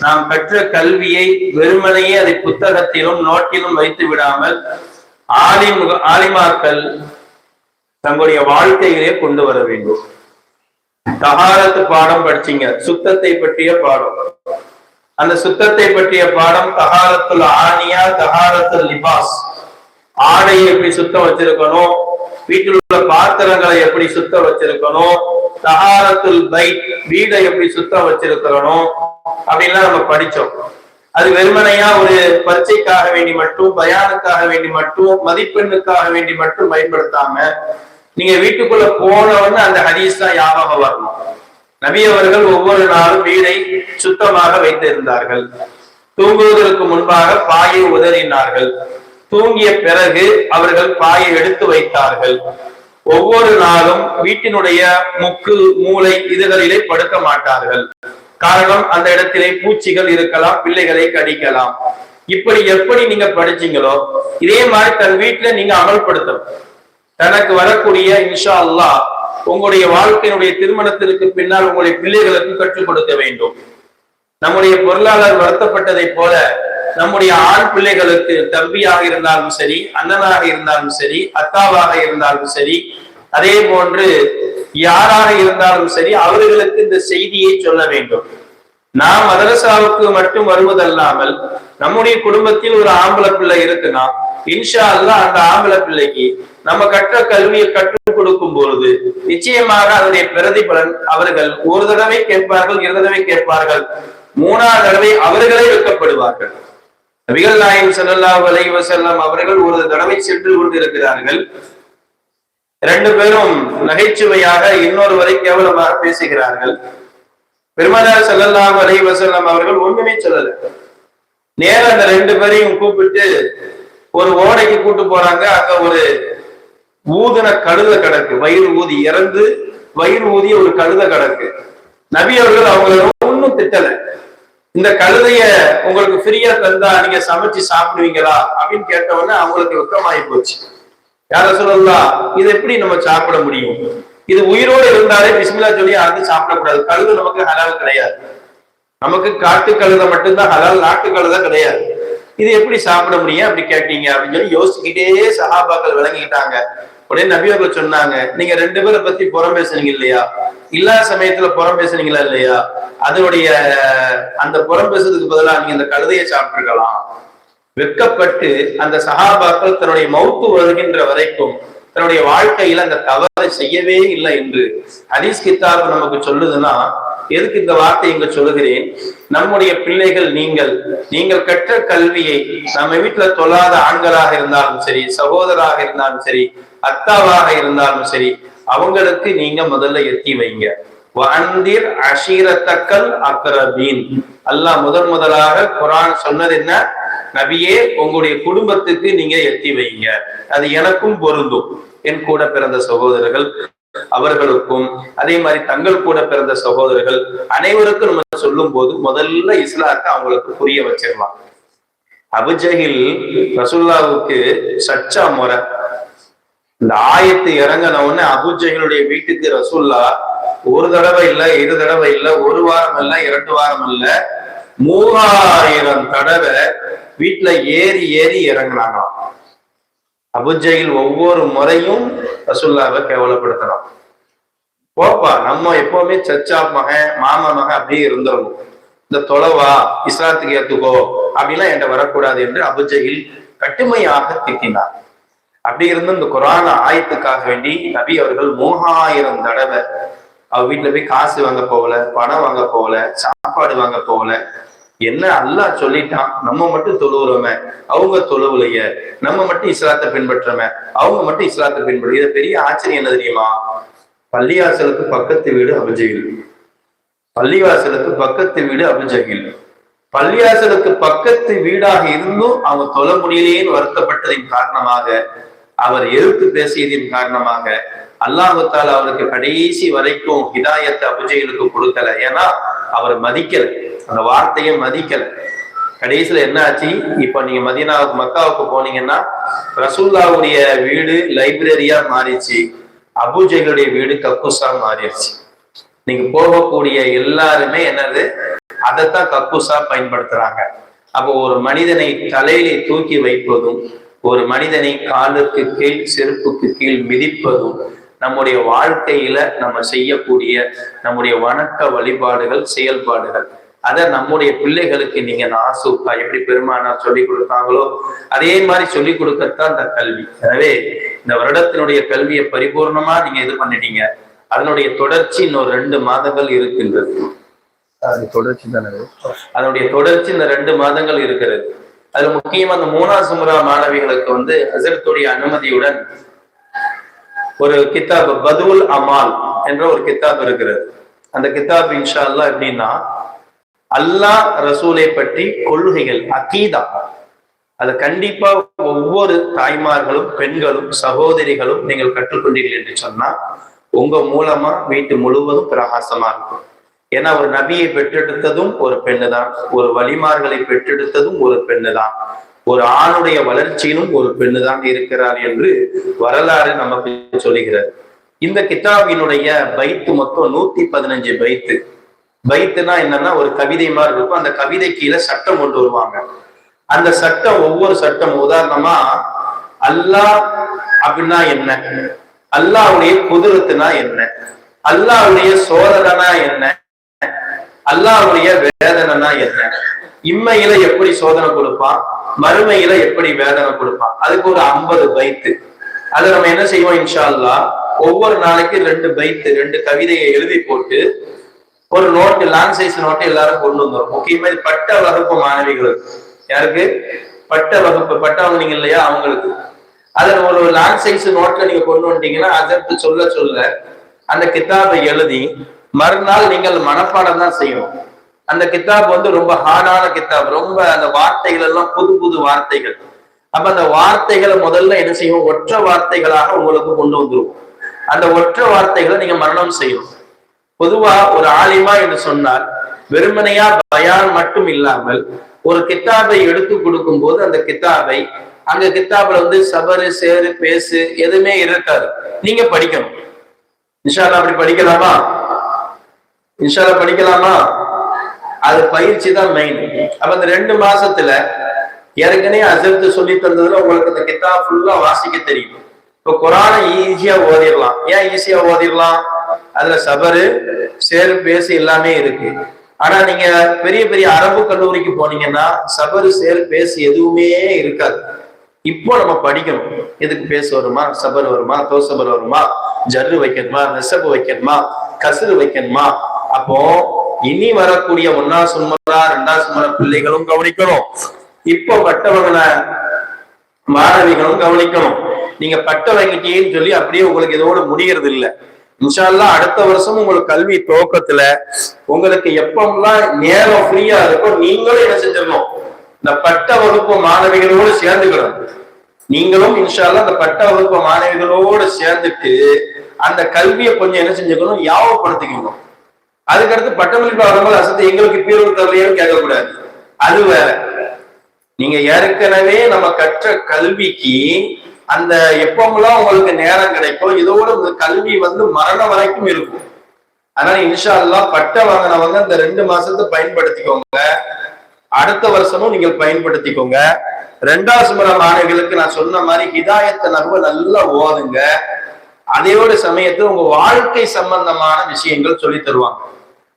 நாம் கற்ற கல்வியை வெறுமனையே அதை புத்தகத்திலும் நோட்டிலும் வைத்து விடாமல் ஆலிமாக்கள் தங்களுடைய வாழ்க்கையிலே கொண்டு வர வேண்டும். தஹாரத்து பாடம் படிச்சீங்க, சுத்தத்தை பற்றிய பாடம். அந்த சுத்தத்தை பற்றிய பாடம் தஹாரத்துல் ஆனியா, தஹாரத்துல் லிபாஸ். ஆடையை எப்படி சுத்தம் வச்சிருக்கணும், வீட்டில் உள்ள பாத்திரங்களை எப்படி சுத்தம் வச்சிருக்கணும், தஹாரத்துல் பைத், வீடை எப்படி சுத்தம் வச்சிருக்கணும் அப்படின்லாம் நம்ம படிச்சோம். அது வெறுமனையா ஒரு பரீட்சைக்காக வேண்டி மட்டும், பயானுக்காக வேண்டி மட்டும், மதிப்பெண்ணுக்காக வேண்டி மட்டும் பயன்படுத்தாம நீங்க வீட்டுக்குள்ள போனவன்னு அந்த ஹதீஸ் தான் ஞாபகம் வரணும். நபி அவர்கள் ஒவ்வொரு நாளும் வீடை சுத்தமாக வைத்திருந்தார்கள். தூங்குவதற்கு முன்பாக பாயை உதறினார்கள். தூங்கிய பிறகு அவர்கள் பாயை எடுத்து வைத்தார்கள். ஒவ்வொரு நாளும் வீட்டினுடைய முக்கு, மூளை இதுகளிலே படுக்க மாட்டார்கள். காரணம், அந்த இடத்திலே பூச்சிகள் இருக்கலாம், பிள்ளைகளை கடிக்கலாம். இப்படி எப்படி நீங்க படிச்சீங்களோ இதே மாதிரி தன் வீட்டுல நீங்க அமல்படுத்தணும். தனக்கு வரக்கூடிய இன்ஷா அல்லாஹ் உங்களுடைய வாழ்க்கையினுடைய திருமணத்திற்கு பின்னால் உங்களுடைய பிள்ளைகளுக்கு கற்றுக் கொடுக்க வேண்டும். நம்முடைய பொருளாளர் வருத்தப்பட்டதை போல நம்முடைய ஆண் பிள்ளைகளுக்கு தம்பியாக இருந்தாலும் சரி, அண்ணனாக இருந்தாலும் சரி, அத்தாவாக இருந்தாலும் சரி, அதே போன்று யாராக இருந்தாலும் சரி, அவர்களுக்கு இந்த செய்தியை சொல்ல வேண்டும். நாம் மதரசாவுக்கு மட்டும் வருவதல்லாமல் நம்முடைய குடும்பத்தில் ஒரு ஆம்பளை பிள்ளை இருக்குன்னா இன்ஷா அல்லாஹ் அந்த ஆம்பளை பிள்ளைக்கு நம்ம கற்ற கல்வியை கற்றுக் கொடுக்கும் பொழுது நிச்சயமாக அதனுடைய பிரதிபலன் அவர்கள் ஒரு தடவை கேட்பார்கள், இரு தடவை கேட்பார்கள், மூணாவது தடவை அவர்களே வெட்கப்படுவார்கள். நபிகள் நாயகம் ஸல்லல்லாஹு அலைஹி வஸல்லம் அவர்கள் ஒரு தடவை சென்று கொண்டிருக்கிறார்கள். ரெண்டு பேரும் நகைச்சுவையாக இன்னொருவரை கேவலமாக பேசுகிறார்கள். பெருமானார் ஸல்லல்லாஹு அலைஹி வஸல்லம் அவர்கள் ஒண்ணுமே சொல்லல. நேரா அந்த ரெண்டு பேரையும் கூப்பிட்டு ஒரு ஓடைக்கு கூட்டு போறாங்க. அங்க ஒரு ஊதின கழுத கிடக்கு, வயிறு ஊதி இறந்து வயிறு ஊதிய ஒரு கழுத கிடக்கு. நபி அவர்கள் அவங்கள ஒன்னும் திட்டல. இந்த கழுதைய உங்களுக்கு ஃப்ரீயா தந்தா நீங்க சமைச்சு சாப்பிடுவீங்களா அப்படின்னு கேட்டவொடனே அவங்களுக்கு வெக்கமாயி போச்சு. யார சொல்லலாம், இது எப்படி நம்ம சாப்பிட முடியும்? இது உயிரோடு இருந்தாலே பிஸ்மில்லா சொல்லி அறுத்து சாப்பிடக்கூடாது. கழுது நமக்கு ஹலால் கிடையாது. நமக்கு காட்டு கழுதை மட்டும்தான் ஹலால், நாட்டு கழுதை கிடையாது. இது எப்படி சாப்பிட முடியும் அப்படி கேட்டீங்க அப்படின்னு சொல்லி யோசிச்சுக்கிட்டே சஹாபாக்கள் விளங்கிட்டாங்க. உடனே நபி அவர்கள் சொன்னாங்க, நீங்க ரெண்டு பேரை பத்தி புறம் பேசுனீங்க இல்லையா, இல்லாத சமயத்துல புறம் பேசுனீங்களா இல்லையா, அதனுடைய அந்த புறம் பேசுறதுக்கு பதிலாக நீங்க இந்த கழுதையை சாப்பிட்டுருக்கலாம். வெட்கப்பட்டு அந்த சஹாபாக்கள் தன்னுடைய மௌத்து வருகின்ற வரைக்கும் தன்னுடைய வாழ்க்கையில அந்த தவறை செய்யவே இல்லை என்று ஹதீஸ் கிதாப் நமக்கு சொல்லுதுன்னா, எதுக்கு இந்த வார்த்தை இங்க சொல்லுகிறேன்? நம்முடைய பிள்ளைகள் நீங்கள் கற்ற கல்வியை நம்ம வீட்டுல தொழாத ஆண்களாக இருந்தாலும் சரி, சகோதராக இருந்தாலும் சரி, அத்தாவாக இருந்தாலும் சரி, அவங்களுக்கு நீங்க முதல்ல எத்தி வைங்க. வஅந்திர் அஷீரத்தக்கல் அக்ரபீன். அல்லாஹ் முதலாக குர்ஆன் சொன்னது என்ன? நபியே, உங்களுடைய குடும்பத்துக்கு நீங்க எத்தி வைங்க. அது எனக்கும் பொருந்தும், என் கூட பிறந்த சகோதரர்கள் அவர்களுக்கும், அதே மாதிரி தங்கள் கூட பிறந்த சகோதரர்கள் அனைவருக்கும் நம்ம சொல்லும் போது முதல்ல இஸ்லாத்தை அவங்களுக்கு புரிய வச்சிடலாம். அபுஜஹில் ரசூலுல்லாஹ்வுக்கு சச்சா முறை. இந்த ஆயத்து இறங்கினவுடனே அபுஜஹிலுடைய வீட்டுக்கு ரசூலுல்லாஹ் ஒரு தடவை இல்ல, இரு தடவை இல்ல, ஒரு வாரம் இல்ல, 2 வாரம் இல்ல, 3000 தடவை வீட்டுல ஏறி ஏறி இறங்கினாங்க. அபுஜஹில் ஒவ்வொரு முறையும் ரசூலுல்லாஹ்வை கேவலப்படுத்தலாம். போப்பா, நம்ம எப்பவுமே சச்சா மகன், மாமா மகன் அப்படியே இருந்துடணும். இந்த தொலைவா, இஸ்லாத்துக்கு ஏத்துக்கோ அப்படிலாம் என்கிட்ட வரக்கூடாது என்று அபுஜஹில் கடுமையாக திட்டினார். அப்படி இருந்து இந்த குரான் ஆயத்துக்காக வேண்டி நபி அவர்கள் 3000 தடவை அவ வீட்டுல போய் காசு வாங்க போகல, பணம் வாங்க போகல, சாப்பாடு வாங்க போகல. என்ன அல்லாஹ் சொல்லிட்டான், நம்ம மட்டும் தொழுவுறோமே, அவங்க தொழுவுலைய, நம்ம மட்டும் இஸ்லாத்தை பின்பற்றோமே, அவங்க மட்டும் இஸ்லாத்தை பின்பற்ற. இதை பெரிய ஆச்சரியம் என்ன தெரியுமா? பள்ளிவாசலுக்கு பக்கத்து வீடு அபுஜஹில், பள்ளிவாசலுக்கு பக்கத்து வீடு அபுஜஹில். பள்ளிவாசலுக்கு பக்கத்து வீடாக இருந்தும் அவங்க தொழ முடியலேன்னு வருத்தப்பட்டதின் காரணமாக, அவர் எதிர்த்து பேசியதின் காரணமாக அல்லாஹ் தஆலா அவருக்கு கடைசி வரைக்கும் ஹிதாயத்தை அபுஜஹிலுக்கு கொடுக்கல. ஏன்னா அவர் மதிக்கல, அந்த வார்த்தையை மதிக்கல. கடைசியில என்ன ஆச்சு? இப்ப நீங்க மதீனாவுக்கு மக்காவுக்கு போனீங்கன்னா ரசூலுல்லாஹ்வுடைய வீடு லைப்ரரியா மாறிச்சு, அபூஜஹலுடைய வீடு கக்கூசா மாறிடுச்சு. நீங்க போகக்கூடிய எல்லாருமே என்னது, அதைத்தான் கக்கூசா பயன்படுத்துறாங்க. அப்போ ஒரு மனிதனை தலையிலே தூக்கி வைப்பதும், ஒரு மனிதனை காலுக்கு கீழ் செருப்புக்கு கீழ் மிதிப்பதும் நம்முடைய வாழ்க்கையில நம்ம செய்யக்கூடிய நம்முடைய வணக்க வழிபாடுகள், செயல்பாடுகள். அதை நம்முடைய பிள்ளைகளுக்கு நீங்க நாசூக்கா எப்படி பெருமானார் சொல்லி கொடுத்தாங்களோ அதே மாதிரி சொல்லி கொடுக்கத்தான் இந்த கல்வி. எனவே இந்த வருடத்தினுடைய கல்வியை பரிபூர்ணமா நீங்க இது பண்ணிட்டீங்க. அதனுடைய தொடர்ச்சி இன்னொரு 2 மாதங்கள் இருக்கின்றது. தொடர்ச்சி தானே, அதனுடைய தொடர்ச்சி இந்த 2 மாதங்கள் இருக்கிறது. அதுல முக்கியமா அந்த 3ஆம் சுமரா மாணவிகளுக்கு ஹஸரத்துடைய அனுமதியுடன் ஒரு கிதாப் பதுல் அமால் என்ற ஒரு கிதாப் இருக்கிறது. அந்த கிதாப் இன்ஷா அல்லாஹ் எப்படின்னா, அல்லாஹ் ரசூலை பற்றி கொள்கைகள், அகீதா, அதை கண்டிப்பா ஒவ்வொரு தாய்மார்களும் பெண்களும் சகோதரிகளும் நீங்கள் கற்றுக்கொண்டீர்கள் என்று சொன்னா உங்க மூலமா வீட்டு முழுவதும் பிரகாசமா இருக்கும். ஏன்னா ஒரு நபியை பெற்றெடுத்ததும் ஒரு பெண்ணு தான், ஒரு வலிமார்களை பெற்றெடுத்ததும் ஒரு பெண்ணு தான், ஒரு ஆணுடைய வளர்ச்சியிலும் ஒரு பெண்ணு தான் இருக்கிறார் என்று வரலாறு நமக்கு சொல்லுகிறது. இந்த கிதாபினுடைய பைத்து மொத்தம் 115 பைத்து. பைத்துனா என்னன்னா ஒரு கவிதை மாதிரி இருக்கும். அந்த கவிதை கீழே சட்டம் கொண்டு வருவாங்க. அந்த சட்டம், ஒவ்வொரு சட்டம், உதாரணமா அல்லாஹ் அப்படின்னா என்ன, அல்லாஹ்வுடைய குதிரத்துனா என்ன, அல்லாஹ்வுடைய சோதனைனா என்ன, அல்லாஹ்வுடைய வேதனைனா என்ன, இம்மையில எப்படி சோதனை கொடுப்பான், மறுமையில எப்படி வேதனை கொடுப்பான், அதுக்கு ஒரு 50 பைத்து. அதை நம்ம என்ன செய்வோம், இன்ஷா அல்லாஹ் ஒவ்வொரு நாளைக்கு 2 பைத்து, 2 கவிதையை எழுதி போட்டு ஒரு நோட்டு, லாங் சைஸ் நோட்டு எல்லாரும் கொண்டு வந்துடும். முக்கியமா பட்ட வகுப்பு மாணவிகளுக்கு, யாருக்கு பட்ட வகுப்பு பட்டவங்க நீங்க இல்லையா அவங்களுக்கு, அதுல ஒரு லாங் சைஸ் நோட்ல நீங்க கொண்டு வந்துட்டீங்கன்னா அதற்கு சொல்ல சொல்ல அந்த கிதாபை எழுதி மறுநாள் நீங்கள் மனப்பாடம் தான் செய்யணும். அந்த கிதாப் ரொம்ப ஹார்டான கிதாப், ரொம்ப அந்த வார்த்தைகள் எல்லாம் புது புது வார்த்தைகள். அப்ப அந்த வார்த்தைகளை முதல்ல என்ன செய்வோம், ஒற்றை வார்த்தைகளாக உங்களுக்கு கொண்டு வந்துருவோம். அந்த ஒற்றை வார்த்தைகளை நீங்க மரணம் செய்யணும். பொதுவா ஒரு ஆலிமா என்று சொன்னால் வெறுமனையா பயான் மட்டும் இல்லாமல் ஒரு கித்தாபை எடுத்து கொடுக்கும் போது அந்த கித்தாபை, அங்க கித்தாபுல சபரு சேரு பேசு எதுவுமே இருக்காது, நீங்க படிக்கணும். இன்ஷா அல்லாஹ் அப்படி படிக்கலாமா? இன்ஷா அல்லாஹ் படிக்கலாமா? அது பயிற்சி தான் மெயின். அப்ப அந்த 2 மாசத்துல ஏற்கனவே ஹஸரத் சொல்லி தந்ததுல உங்களுக்கு அந்த கித்தாப் ஃபுல்லா வாசிக்க தெரியும். இப்போ குரானை ஈஸியா ஓதிடலாம். ஏன் ஈஸியா ஓதிடலாம்? அதுல சபரு சேரு பேசு எல்லாமே இருக்கு. ஆனா நீங்க பெரிய பெரிய அரபு கல்லூரிக்கு போனீங்கன்னா சபரு சேரு பேசு எதுவுமே இருக்காது. இப்போ நம்ம படிக்கணும், எதுக்கு பேசு வருமா, சபர் வருமா, தோசபர் வருமா, ஜர்ரு வைக்கணுமா, நெசபு வைக்கணுமா, கசுறு வைக்கணுமா. அப்போ இனி வரக்கூடிய 1ஆம் சுமரா 2ஆம் சுமரா பிள்ளைகளும் கவனிக்கணும், இப்போ பட்டவங்கள மாணவிகளும் கவனிக்கணும். நீங்க பட்ட வாங்கிட்டீங்கன்னு சொல்லி அப்படியே உங்களுக்கு இதோட முடியறது இல்லை. இன்ஷா அல்லாஹ் அடுத்த வருஷம் உங்களுக்கு கல்வி துவக்கத்துல உங்களுக்கு எப்பெல்லாம் நேரம் ஃப்ரீயா இருக்கும் நீங்களும் என்ன செஞ்சிடணும், இந்த பட்ட வகுப்பு மாணவிகளோடு சேர்ந்துக்கணும். நீங்களும் இன்ஷா அல்லாஹ் அந்த பட்ட வகுப்பு மாணவிகளோடு சேர்ந்துட்டு அந்த கல்வியை கொஞ்சம் என்ன செஞ்சுக்கணும், யாவப்படுத்திக்கணும். அதுக்கடுத்து பட்டமளிப்பு வரும்போது அசத்து எங்களுக்கு தீர்வு தரலையும் கேட்கக்கூடாது, அது வேற. நீங்க ஏற்கனவே நம்ம கற்ற கல்விக்கு அந்த எப்பமெல்லாம் உங்களுக்கு நேரம் கிடைக்கும், இதோட கல்வி மரணம் வரைக்கும் இருக்கும். அதனால இன்ஷா அல்லாஹ் பட்ட வாங்கினவங்க இந்த 2 மாசத்தை பயன்படுத்திக்கோங்க. அடுத்த வருஷமும் நீங்கள் பயன்படுத்திக்கோங்க. 2ஆம் சுமர மாணவிகளுக்கு நான் சொன்ன மாதிரி ஹிதாயத்தை நகவ நல்லா ஓதுங்க. அதையோட சமயத்துல உங்க வாழ்க்கை சம்பந்தமான விஷயங்கள் சொல்லி தருவாங்க.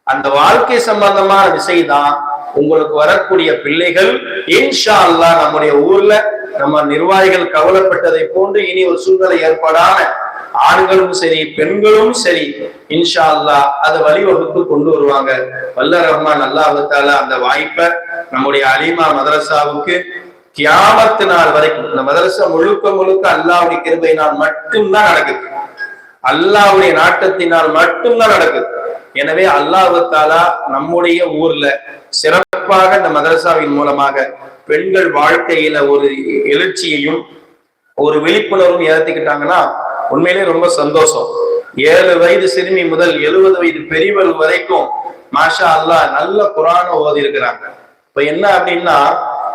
அந்த வாழ்க்கை சம்பந்தமான விஷயம் தான் உங்களுக்கு வரக்கூடிய பிள்ளைகள் இன்ஷா அல்லாஹ் நம்முடைய ஊர்ல நம்ம நிர்வாகிகள் கவலைப்பட்டதை போன்று இனி ஒரு சூழ்நிலை ஏற்படாம ஆண்களும் சரி பெண்களும் சரி இன்ஷா அல்லாஹ் அதை வழிவகுத்து கொண்டு வருவாங்க. வல்ல ரஹ்மான் அல்லாஹ் தஆலா அந்த வாய்ப்பை நம்முடைய அலிமா மதரசாவுக்கு கியாமத்து நாள் வரைக்கும், இந்த மதரசா முழுக்க முழுக்க அல்லாஹ்வுடைய கிருபையினால் மட்டும்தான் நடக்குது, அல்லாஹ்வுடைய நாட்டத்தினால் மட்டும்தான் நடக்குது. எனவே அல்லாஹ் தஆலா நம்முடைய ஊர்ல சிறப்பாக இந்த மதரசாவின் மூலமாக பெண்கள் வாழ்க்கையில ஒரு எழுச்சியையும் ஒரு விழிப்புணர்வும் ஏற்படுத்திக்கிட்டாங்கன்னா உண்மையிலே ரொம்ப சந்தோஷம். 7 வயது சிறுமி முதல் 70 வயது பெரியவர் வரைக்கும் மாஷா அல்லாஹ் நல்ல குர்ஆனை ஓதி இருக்கிறாங்க. இப்ப என்ன அப்படின்னா,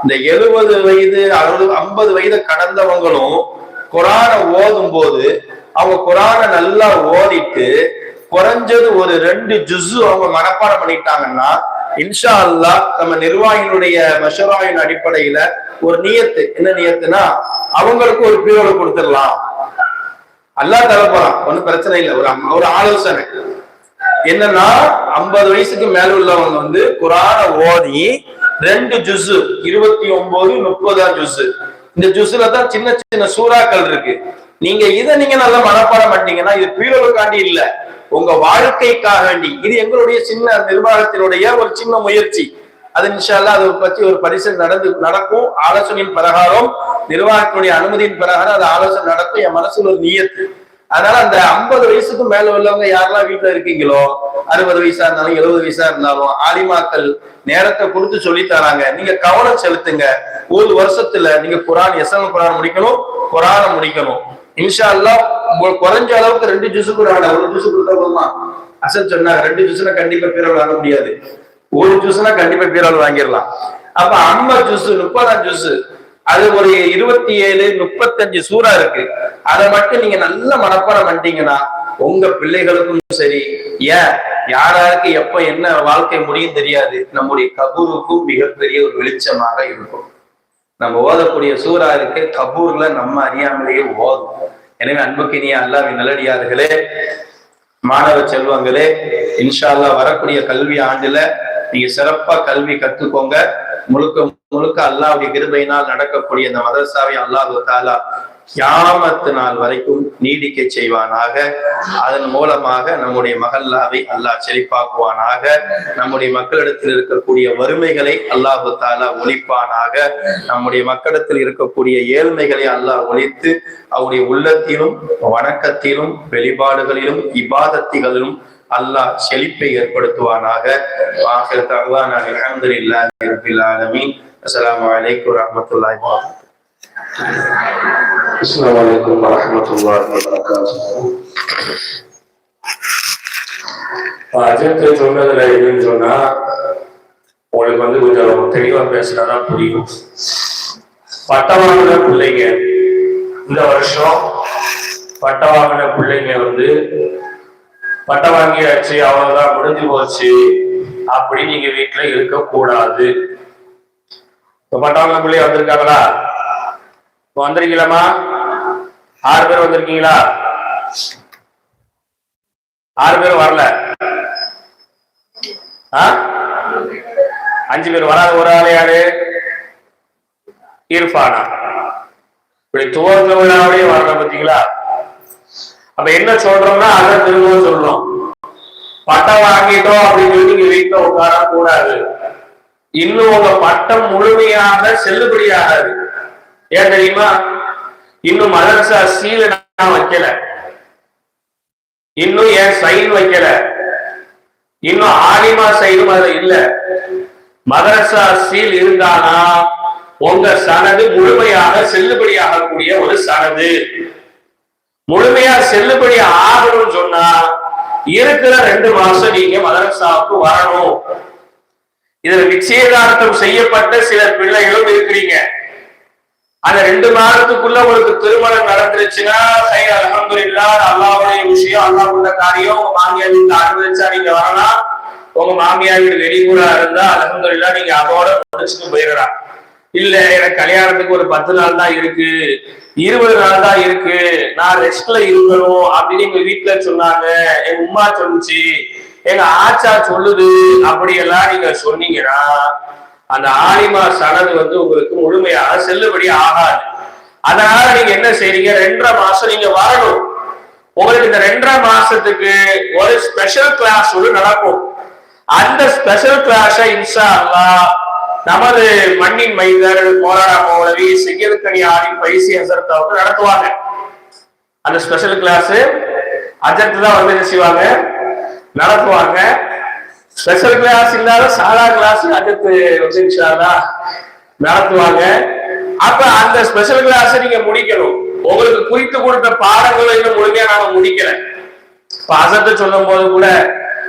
இந்த 70 வயது 50 வயது கடந்தவங்களும் குர்ஆனை ஓதும் போது அவங்க குர்ஆனை நல்லா ஓதிட்டு குறைஞ்சது ஒரு 2 ஜுஸ் அவங்க மனப்பாடம் பண்ணிட்டாங்கன்னா இன்ஷா அல்லாஹ் நம்ம நிர்வாகிகளுடைய மஷராவின் அடிப்படையில ஒரு நியத்து, என்ன நியத்துனா அவங்களுக்கு ஒரு பீரோல கொடுத்துடலாம், அல்லாஹ் தர போறான், ஒன்னும் பிரச்சனை இல்லை. ஒரு ஆலோசனை என்னன்னா 50 வயசுக்கு மேல உள்ளவங்க வந்து குர்ஆனை ஓதி 2 ஜுஸ் 29 30 ஜுஸ், இந்த ஜுஸ்ல தான் சின்ன சின்ன சூறாக்கள் இருக்கு. நீங்க நல்லா மனப்பாடம் பண்ணிட்டீங்கன்னா இது பீரோலுக்காண்டி இல்ல, உங்க வாழ்க்கைக்காக வேண்டி. இது எங்களுடைய சின்ன நிர்வாகத்தினுடைய ஒரு சின்ன முயற்சி. அது இன்ஷா அல்லாஹ் அதை பற்றி ஒரு பரிசீலனை நடக்கும். ஆலோசனையின் பிரகாரம், நிர்வாகத்தினுடைய அனுமதியின் பிரகாரம் அது ஆலோசனை நடக்கும். என் மனசுல ஒரு நியத்து. அதனால அந்த 50 வயசுக்கு மேல உள்ளவங்க யாரெல்லாம் வீட்டுல இருக்கீங்களோ, 60 வயசா இருந்தாலும் 70 வயசா இருந்தாலும் ஆலிமாக்கள் நேரத்தை கொடுத்து சொல்லி தராங்க. நீங்க கவனம் செலுத்துங்க. ஒரு வருஷத்துல நீங்க குர்ஆன் குர்ஆன் முடிக்கணும், குர்ஆனை முடிக்கணும். இன்ஷா அல்லாஹ் குறைஞ்ச அளவுக்கு 2 ஜுஸ் குர்ஆன், ஒரு ஜுஸ் கொடுத்தா போதுமா? அசல் சொன்னாங்க 2 ஜுஸ்னா கண்டிப்பா பீரோல் வாங்க முடியாது, ஒரு ஜூஸ்னா கண்டிப்பா பீரோல் வாங்கிடலாம். அப்ப 50 ஜூஸ் 30 ஜூஸ், அது ஒரு 27 35 சூறா இருக்கு. அதை மட்டும் நீங்க நல்ல மனப்பாடம் பண்ணிட்டீங்கன்னா உங்க பிள்ளைகளுக்கும் சரி, யாராருக்கு எப்ப என்ன வாழ்க்கை முடியும் தெரியாது, நம்முடைய கபூருக்கும் மிகப்பெரிய ஒரு வெளிச்சமாக இருக்கும். நம்ம ஓதக்கூடிய சூறா இருக்கு, கபூர்ல நம்ம அறியாமலேயே ஓதும். எனவே அன்புக்கினிய அல்லாஹ்வின் நல்லடியார்களே, மாணவ செல்வங்களே, இன்ஷா அல்லாஹ் வரக்கூடிய கல்வி ஆண்டுல நீங்க சிறப்பா கல்வி கத்துக்கோங்க. முழுக்க முழுக்க அல்லாஹ்வுடைய கிருபையினால் நடக்கக்கூடிய இந்த மதரசாவை அல்லாஹ் தஆலா கியாமத்து நாள் வரைக்கும் நீடிக்க செய்வானாக. அதன் மூலமாக நம்முடைய மஹல்லாவை அல்லாஹ் செழிப்பாக்குவானாக. நம்முடைய மக்களிடத்தில் இருக்கக்கூடிய வறுமைகளை அல்லாஹ் தஆலா ஒழிப்பானாக. நம்முடைய மக்களிடத்தில் இருக்கக்கூடிய ஏழ்மைகளை அல்லாஹ் ஒழித்து அவருடைய உள்ளத்திலும் வணக்கத்திலும் வெளிப்பாடுகளிலும் இபாதத்திகளிலும் அல்லாஹ் செழிப்பை ஏற்படுத்துவானாக. ஆகிர் தஅவானா அல்ஹம்துலில்லாஹி ரப்பில் ஆலமீன். அஸ்ஸலாமு அலைக்கும் வரஹ்மத்துல்லாஹி வபரகாத்துஹு. அஸ்ஸலாமு அலைக்கும் வரஹ்மத்துல்லாஹி வபரகாத்துஹு. அஜத்தை சொன்னதுல என்னன்னு சொன்னா, உங்களுக்கு வந்து கொஞ்சம் தெளிவா பேசுறதா புரியும். பட்டவாங்கின பிள்ளைங்க, இந்த வருஷம் பட்டவாங்கின பிள்ளைங்க வந்து பட்டம் வாங்கியாச்சு அவ்வளவுதான் முடிஞ்சு போச்சு அப்படி நீங்க வீட்டுல இருக்க கூடாது. பட்டம் வாங்கின பிள்ளைங்க வந்திருக்காங்களா? வந்திருக்கீங்களாமா? 6 பேர் வந்திருக்கீங்களா? 6 பேர் வரல, 5 பேர் வராத. ஒரு ஆளு யாரு? இர்ஃபானா. இப்படி துவங்க விழாவே வரல, பாத்தீங்களா? அப்ப என்ன சொல்றோம்னா அதை திரும்பவும் சொல்லணும். பட்டம் வாங்கிட்டோம் அப்படின்னு சொல்லி நீங்க வீட்டுல உட்கார கூடாது. இன்னும் உங்க பட்டம் முழுமையாக செல்லுபடியாகாது. ஏன் தெரியுமா? இன்னும் மதரசா சீல் நான் வைக்கல, இன்னும் என் சைன் வைக்கல, இன்னும் ஆலிமா சைடும் அதுல இல்ல. மதரசா சீல் இருந்தானா உங்க சனது முழுமையாக செல்லுபடியாகக்கூடிய ஒரு சனது. முழுமையா செல்லுபடி ஆகணும்னு சொன்னா இருக்கிற 2 மாசம் நீங்க மதரசாவுக்கு வரணும். இதுல நிச்சயதார்த்தம் செய்யப்பட்ட சில பிள்ளைகளும் இருக்கிறீங்க. அந்த 2 மாதத்துக்குள்ள உங்களுக்கு திருமணம் நடந்துருச்சுன்னா அல்ஹம்துலில்லாஹ், அல்லாஹ்வுடைய விஷயம், அல்லாஹ்வுடைய காரியம். உங்க மாமியார் வீட்டுல அனுமதிச்சா நீங்க வரலாம். உங்க மாமியார் வீடு வெளியூரா இருந்தா அல்ஹம்துலில்லாஹ் நீங்க அதோட முடிச்சுட்டு போயிடலாம். இல்ல எனக்கு கல்யாணத்துக்கு ஒரு 10 நாள் தான் இருக்கு, 20 நாள் தான் இருக்கு, நான் ரெஸ்ட்ல இருக்கணும் அப்படின்னு எங்க வீட்டுல சொன்னாங்க, எங்க உமா சொல்லுச்சு, எங்க ஆச்சா சொல்லுது அப்படியெல்லாம் நீங்க சொன்னீங்கன்னா அந்த ஆலிமா சனது வந்து உங்களுக்கு முழுமையாக செல்லுபடி ஆகாது. அதனால நீங்க என்ன செய்றீங்க, 2.5 மாசம் நீங்க வரணும். உங்களுக்கு இந்த 2.5 மாசத்துக்கு ஒரு ஸ்பெஷல் கிளாஸ் ஒன்று நடக்கும். அந்த ஸ்பெஷல் கிளாஸ இன்ஷா அல்லாஹ் நமது மண்ணின் மைந்தர் மௌலானா மௌலவி சையத் கனியாரி பைசி ஹசரத் அவங்க நடத்துவாங்க. அந்த ஸ்பெஷல் கிளாஸ் அஜர்த்து தான் வந்து என்ன செய்வாங்க, நடத்துவாங்க. ஸ்பெஷல் கிளாஸ் இல்லாத சாதா கிளாஸ் அஜர்த்து வந்து இன்ஷா அல்லாஹ் நடத்துவாங்க. அப்ப அந்த ஸ்பெஷல் கிளாஸ் நீங்க முடிக்கணும். உங்களுக்கு குறித்து கொடுத்த பாடங்களை இன்னும் முழுமையா நாம முடிக்கல. இப்ப அசத்தை சொல்லும் போது கூட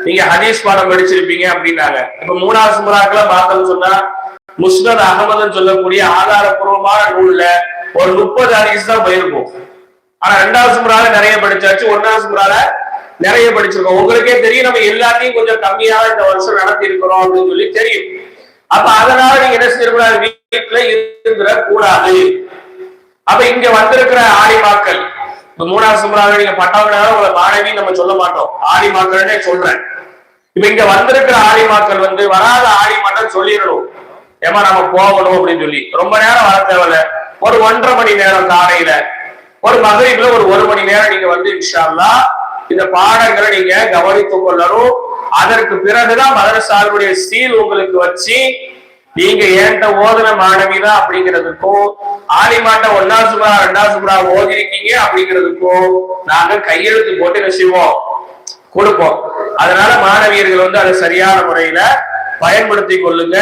நீங்க ஹதீஸ் பாடம் படிச்சிருப்பீங்க அப்படின்னாங்க. இப்ப 3வது சுமராக்கள பார்த்தோம்னு சொன்னா முஸ்னத் அகமதுன்னு சொல்லக்கூடிய ஆதாரபூர்வமான நூல்ல ஒரு 30 ஹதீஸ் தான் போயிருக்கும். ஆனா 2வது சுமரால நிறைய படிச்சாச்சு, 1வது சுமரால நிறைய படிச்சிருக்கோம். உங்களுக்கே தெரியும் நம்ம எல்லாத்தையும் கொஞ்சம் கம்மியா இந்த வருஷம் நடத்தி இருக்கிறோம் அப்படின்னு சொல்லி தெரியும். அப்ப அதனால நீங்க என்ன செய்யக்கூடாது, வீட்டுல இருந்துட கூடாது. அப்ப இங்க வந்திருக்கிற ஆலிமாக்கள், இப்ப 3வது சுமராக நீங்க பட்டாவினால உங்களை மாணவி நம்ம சொல்ல மாட்டோம், ஆலிமாக்கள்னே சொல்றேன். இப்ப இங்க வந்திருக்கிற ஆலிமாக்கள் வந்து வராத ஆலிமாக்கள் சொல்லிடணும், ஏமா நம்ம போகணும் அப்படின்னு சொல்லி. ரொம்ப நேரம் வர தேவையில்ல, ஒரு 1.5 மணி நேரம் காலையில, ஒரு மகரிப்ல ஒரு 1 மணி நேரம் நீங்க வந்து இன்ஷா அல்லாஹ் இந்த பாடங்களை நீங்க கவனித்துக் கொள்ளணும். அதற்கு பிறகுதான் மதரசாவுடைய சீல் உங்களுக்கு வச்சு நீங்க ஏன்ட்ட ஓதுன மாணவிதான் அப்படிங்கிறதுக்கும் ஆலிமாட்ட 1வது சுமரா 2வது சுமரா ஓதிருக்கீங்க அப்படிங்கிறதுக்கும் நாங்க கையெழுத்து போட்டு என்ன செய்வோம், கொடுப்போம். அதனால மாணவியர்கள் வந்து அதை சரியான முறையில பயன்படுத்தி கொள்ளுங்க.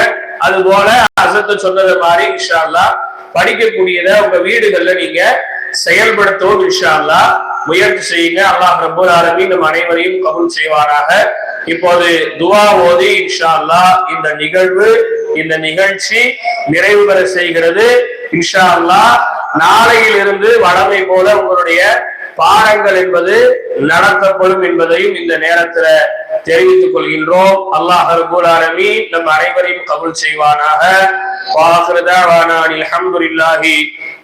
அது போல அசத்து சொன்னது மாதிரி இன்ஷா அல்லாஹ் படிக்கக்கூடியதை உங்க வீடுகள்ல நீங்க செயல்படுத்தவும் இன்ஷா அல்லாஹ் முயற்சி செய்யுங்க. அல்லாஹ் ரப்பல் ஆலமீன் நம் அனைவரையும் கபூல் செய்வாராக. இப்போது துஆ ஓதி இன்ஷா அல்லாஹ் இந்த நிகழ்வு, இந்த நிகழ்ச்சி நிறைவு பெற செய்கிறது. இன்ஷா அல்லாஹ் நாளையிலிருந்து வழமை போல உங்களுடைய பாடங்கள் என்பது நடத்தப்படும் என்பதையும் இந்த நேரத்துல தெரிவித்துக் கொள்கின்றோம். அல்லாஹ் ரப்பல் ஆலமீன் நம் அனைவரையும் கபூல் செய்வானாக. வாஹிரு தஅவானா அல்ஹம்துலில்லாஹி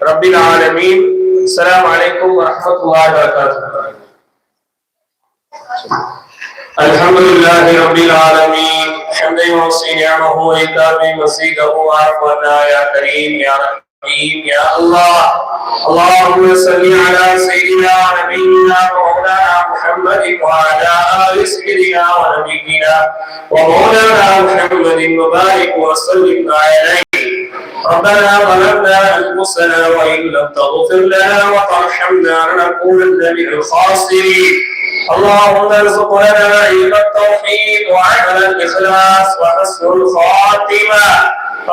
ரப்பில் ஆலமீன். அஸ்ஸலாமு அலைக்கும் வரஹ்மத்துல்லாஹி வபரகாத்துஹு. அல்ஹம்துலில்லாஹி ரப்பில் ஆலமீன். ஹம்தன் வஸி நிஅமஹு வ இதாபி மஸீதஹு வஅஃவனா யா கரீம் யா ரஹீம் யா அல்லாஹ். اللهم صل على سيدنا ونبينا ومولانا محمد وعلى آل سيدنا ونبينا ومولانا محمد وبارك وسلم عليه. ربنا ظلمنا أنفسنا وإن لم تغفر لنا وترحمنا لنكونن من الخاسرين. اللهم ارزق لنا علم التوحيد وعمل الإخلاص وحسن الخاتمة.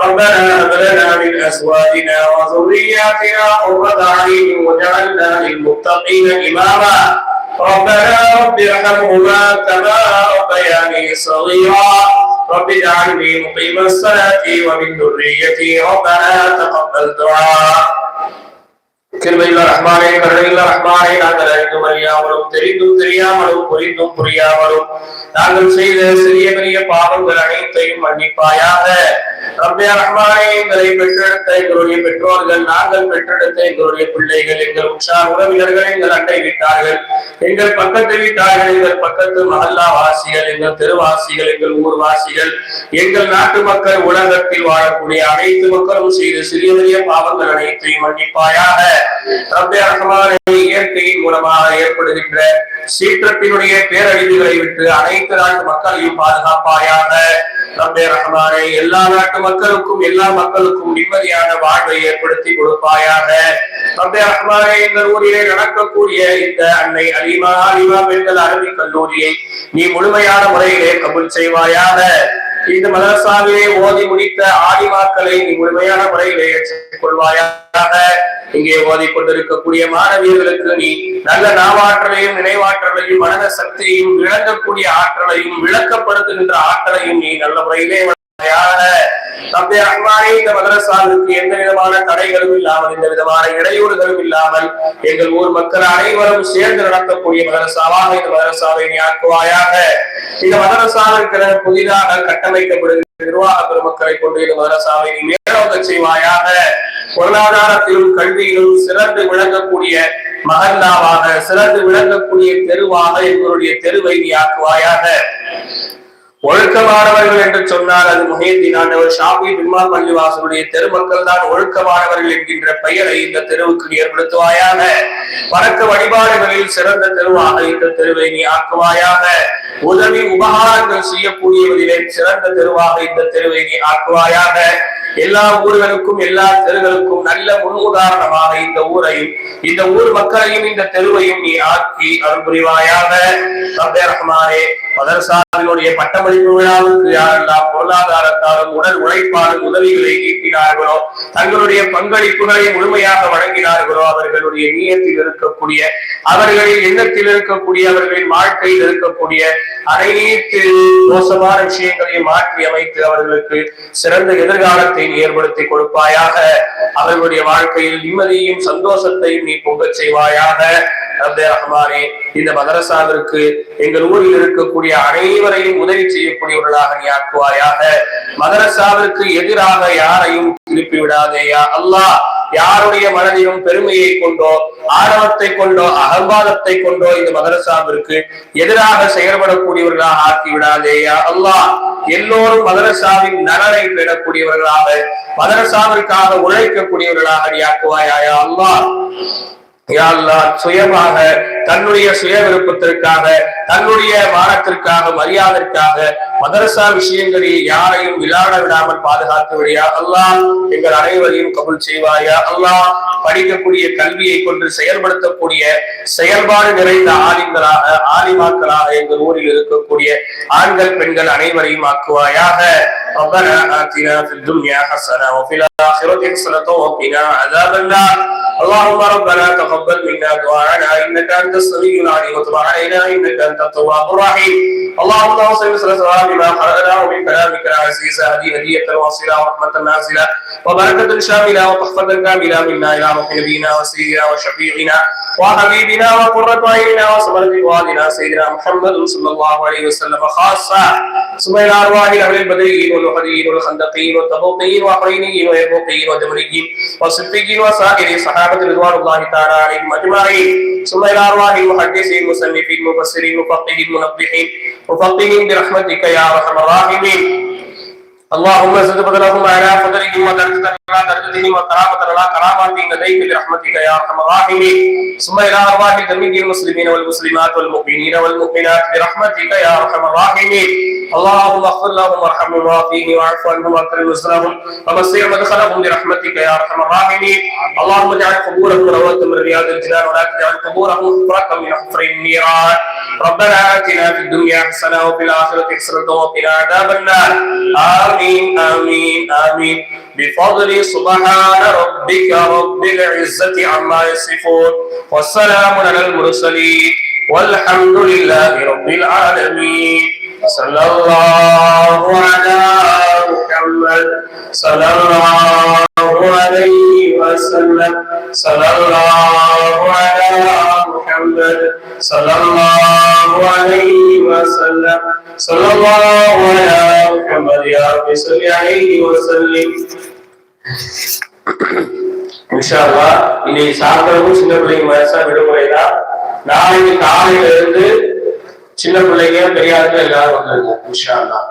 ربنا هب لنا من أزواجنا وذرياتنا قرة أعين واجعلنا للمتقين إماما. ربنا رب ارحمهما كما ربياني صغيرا. رب اجعلني مقيم الصلاة ومن ذريتي ربنا تقبل دعاء. கிருபையுள்ள ரஹ்மானே, கருணையுள்ள ரஹ்மானே, நாங்கள் அறிந்தும் அறியாமலும் தெரிந்தும் தெரியாமலும் புரிந்தும் புரியாமலும் நாங்கள் செய்த சிறிய பெரிய பாவங்கள் அனைத்தையும் மன்னிப்பாயாக. ரப்பே ரஹ்மானே, எங்களை பெற்றெடுத்த எங்களுடைய பெற்றோர்கள், நாங்கள் பெற்றெடுத்த எங்களுடைய பிள்ளைகள், எங்கள் உற்சாக உறவினர்கள், எங்கள் அண்டை வீட்டார்கள், எங்கள் பக்கத்து வீட்டார்கள், எங்கள் பக்கத்து மஹல்லா வாசிகள், எங்கள் தெருவாசிகள், எங்கள் ஊர்வாசிகள், எங்கள் நாட்டு மக்கள், உலகத்தில் வாழக்கூடிய அனைத்து மக்களும் செய்த சிறிய பெரிய பாவங்கள் அனைத்தையும் மன்னிப்பாயாக. ரப்பே ரஹ்மானே, இயற்கையின் மூலமாக ஏற்படுகின்ற சீற்றத்தினுடைய பேரழிவுகளை விட்டு அனைத்து நாட்டு மக்களையும் பாதுகாப்பாயாக. ரப்பே ரஹ்மானே, எல்லா நாட்டு மக்களுக்கும் எல்லா மக்களுக்கும் நிம்மதியான வாழ்வை ஏற்படுத்தி கொடுப்பாயாக. ரப்பே ரஹ்மானே, இந்த ஊரிலே நடக்கக்கூடிய இந்த அன்னை அலிமா பெண்கள் அரபிக் கல்லூரியை நீ முழுமையான முறையிலே கபூல் செய்வாயாக. இந்த மதரசாவிலே ஓதி முடித்த ஆலிமாக்களை நீ முழுமையான முறையிலே ஏற்றுக் கொள்வாயாக. இங்கே ஓதி கொண்டிருக்கக்கூடிய மாணவியர்களுக்கு நீ நல்ல நாவாற்றலையும் நினைவாற்றலையும் மனத சக்தியையும் விளங்கக்கூடிய ஆற்றலையும் விளக்கப்படுத்துகின்ற ஆற்றலையும் நீ நல்ல முறையிலே ரப்பே ரஹ்மானே, இந்த மதரசாவிற்கு எந்த விதமான தடைகளும் இல்லாமல், எந்த விதமான இடையூறுகளும் இல்லாமல் எங்கள் ஊர் மக்கள் அனைவரும் சேர்ந்து நடத்தக்கூடிய மதரசாவாக இந்த மதரசாவை நீ ஆக்குவாயாக. இந்த மதரசாவிற்கு புதிதாக கட்டமைக்கப்படுகிற நிர்வாக பெருமக்களை கொண்டு இந்த மதரசாவை நீ மேலோங்க செய்வாயாக. பொருளாதாரத்திலும் கல்வியிலும் சிறந்து விளங்கக்கூடிய மகல்லாவாக, சிறந்து விளங்கக்கூடிய தெருவாக எங்களுடைய தெருவை நீ ஆக்குவாயாக. ஒழுக்கமானவர்கள் என்று சொன்னால் அது முஹியத்தீன் ஆண்டவர் ஷாஃபி இமாம் பள்ளிவாசலுடைய தெருமக்கள் தான் ஒழுக்கமானவர்கள் என்கின்ற பெயரை இந்த தெருவுக்கு ஏற்படுத்துவாயாக. வணக்க வழிபாடுகளில் சிறந்த தெருவாக இந்த தெருவை நீ ஆக்குவாயாக. உதவி உபகாரங்கள் செய்யக்கூடியவதிலே சிறந்த தெருவாக இந்த தெருவை நீ ஆக்குவாயாக. எல்லா ஊர்களுக்கும் எல்லா தெருகளுக்கும் நல்ல முன்னுதாரணமாக இந்த ஊரையும் இந்த ஊர் மக்களையும் இந்த தெருவையும் நீ ஆக்கி அருள் புரிவாயாக. ரப்பே ரஹ்மானே, மதரசாவினுடைய பட்டமளிப்பு விழாவுக்கு யாரெல்லாம் பொருளாதாரத்தாலும் உடல் உழைப்பாலும் உதவிகளை ஈட்டினார்களோ, தங்களுடைய பங்களிப்புகளை முழுமையாக வழங்கினார்களோ, அவர்களுடைய நீயத்தில் இருக்கக்கூடிய, அவர்களின் எண்ணத்தில் இருக்கக்கூடிய, அவர்களின் வாழ்க்கையில் இருக்கக்கூடிய அனைத்து மோசமான விஷயங்களையும் மாற்றி அமைத்து அவர்களுக்கு சிறந்த எதிர்காலத்தை ஏற்படுத்தி கொடுப்பாயாக. அவர்களுடைய வாழ்க்கையில் நிம்மதியையும் சந்தோஷத்தையும் நீ பொங்கச் செய்வாயாக. ரப்பே ரஹ்மானே, இந்த மதரசாவிற்கு எங்கள் ஊரில் இருக்கக்கூடிய அனைவரையும் உதவி செய்யக்கூடியவர்களாக நீ ஆக்குவாயாக. மதரசாவிற்கு எதிராக யாரையும் திருப்பி விடாதேயா அல்லாஹ். யாருடைய மனதிலும் பெருமையை கொண்டோ, ஆணவத்தை கொண்டோ, அகம்பாதத்தை கொண்டோ இந்த மதரசாவிற்கு எதிராக செயல்படக்கூடியவர்களாக ஆக்கி விடாதேயா அல்லாஹ். எல்லோரும் மதரசாவின் நலனை பெறக்கூடியவர்களாக, மதரசாவிற்காக உழைக்கக்கூடியவர்களாக நீ ஆக்குவாயா அல்லாஹ். யா அல்லாஹ், சுயமாக தன்னுடைய சுய விருப்பத்திற்காக, தன்னுடைய மானத்திற்காக, மரியாதைக்காக மதரசா விஷயங்களில் யாரையும் விளையாட விடாமல் பாதுகாத்து விடியா அல்லாஹ். எங்கள் அனைவரையும் கபூல் செய்வாயா அல்லாஹ். படிக்கக்கூடிய கல்வியை கொண்டு செயல்படுத்தக்கூடிய செயல்பாடு நிறைந்த ஆலிம்களாக, ஆலிமாக்களாக எங்கள் ஊரில் இருக்கக்கூடிய ஆண்கள் பெண்கள் அனைவரையும் ஆக்குவாயாக. ربنا آتنا في الدنيا حسنة وفي الآخرة حسنة وقنا عذاب النار. اللهم ربنا تقبل منا دعاءنا إنك أنت السميع العليم وتب علينا إنك أنت التواب الرحيم. اللهم صل وسلم على ما قرأناه من كلامك العزيز، هذه هدية واصلة ورحمة نازلة وبركة شاملة وتحفة كاملة منا إلى روح نبينا وسيدنا وشفيعنا وحبيبنا وقرة عيننا وصبر والدنا سيدنا محمد صلى الله عليه وسلم خاصة. ثم إلى أرواح أهل البدريين والوحديين والخندقين والتبوقين والحرينيين واليرموكيين والدمريين والصديقين وسائر صحابة رضوان الله تعالى عليهم أجمعين. ثم إلى أرواح المحدثين المصنفين المفسرين المفقهين المنبحين مفقهين برحمتك يا أرحم الراحمين. اللهم زد بدلهم على فضلهم ودرجة على درجتهم وكرامة على كراماتهم لديك برحمتك يا أرحم الراحمين. ثم إلى أرواح جميع المسلمين والمسلمات والمؤمنين والمؤمنات برحمتك يا أرحم الراحمين. اللهم اغفر لهم وارحمهم وعافهم واعف عنهم واكرم نزلهم ومسير مدخلهم برحمتك يا أرحم الراحمين. اللهم اجعل قبورهم روضة من رياض الجنان ولا تجعل قبورهم حفرة من حفر النيران. ربنا آتنا في الدنيا حسنة وفي الآخرة حسنة وقنا عذاب النار. آمين آمين آمين. بفضل سبحان ربك رب العزة عما يصفون والسلام على المرسلين والحمد لله رب العالمين. صلى الله على محمد صلى الله عليه وسلم. صلى الله على محمد صلى الله عليه وسلم. صلى الله على محمد يا رب صل عليه وسلم. இன்ஷா அல்லாஹ் இனி சாயந்தரமும் சின்ன பிள்ளைங்க மதரசா விடுமுறை தான். நாளைக்கு காலையில இருந்து சின்ன பிள்ளைங்க பெரியார்கள் எல்லாரும் வந்தாங்க இன்ஷா அல்லாஹ்.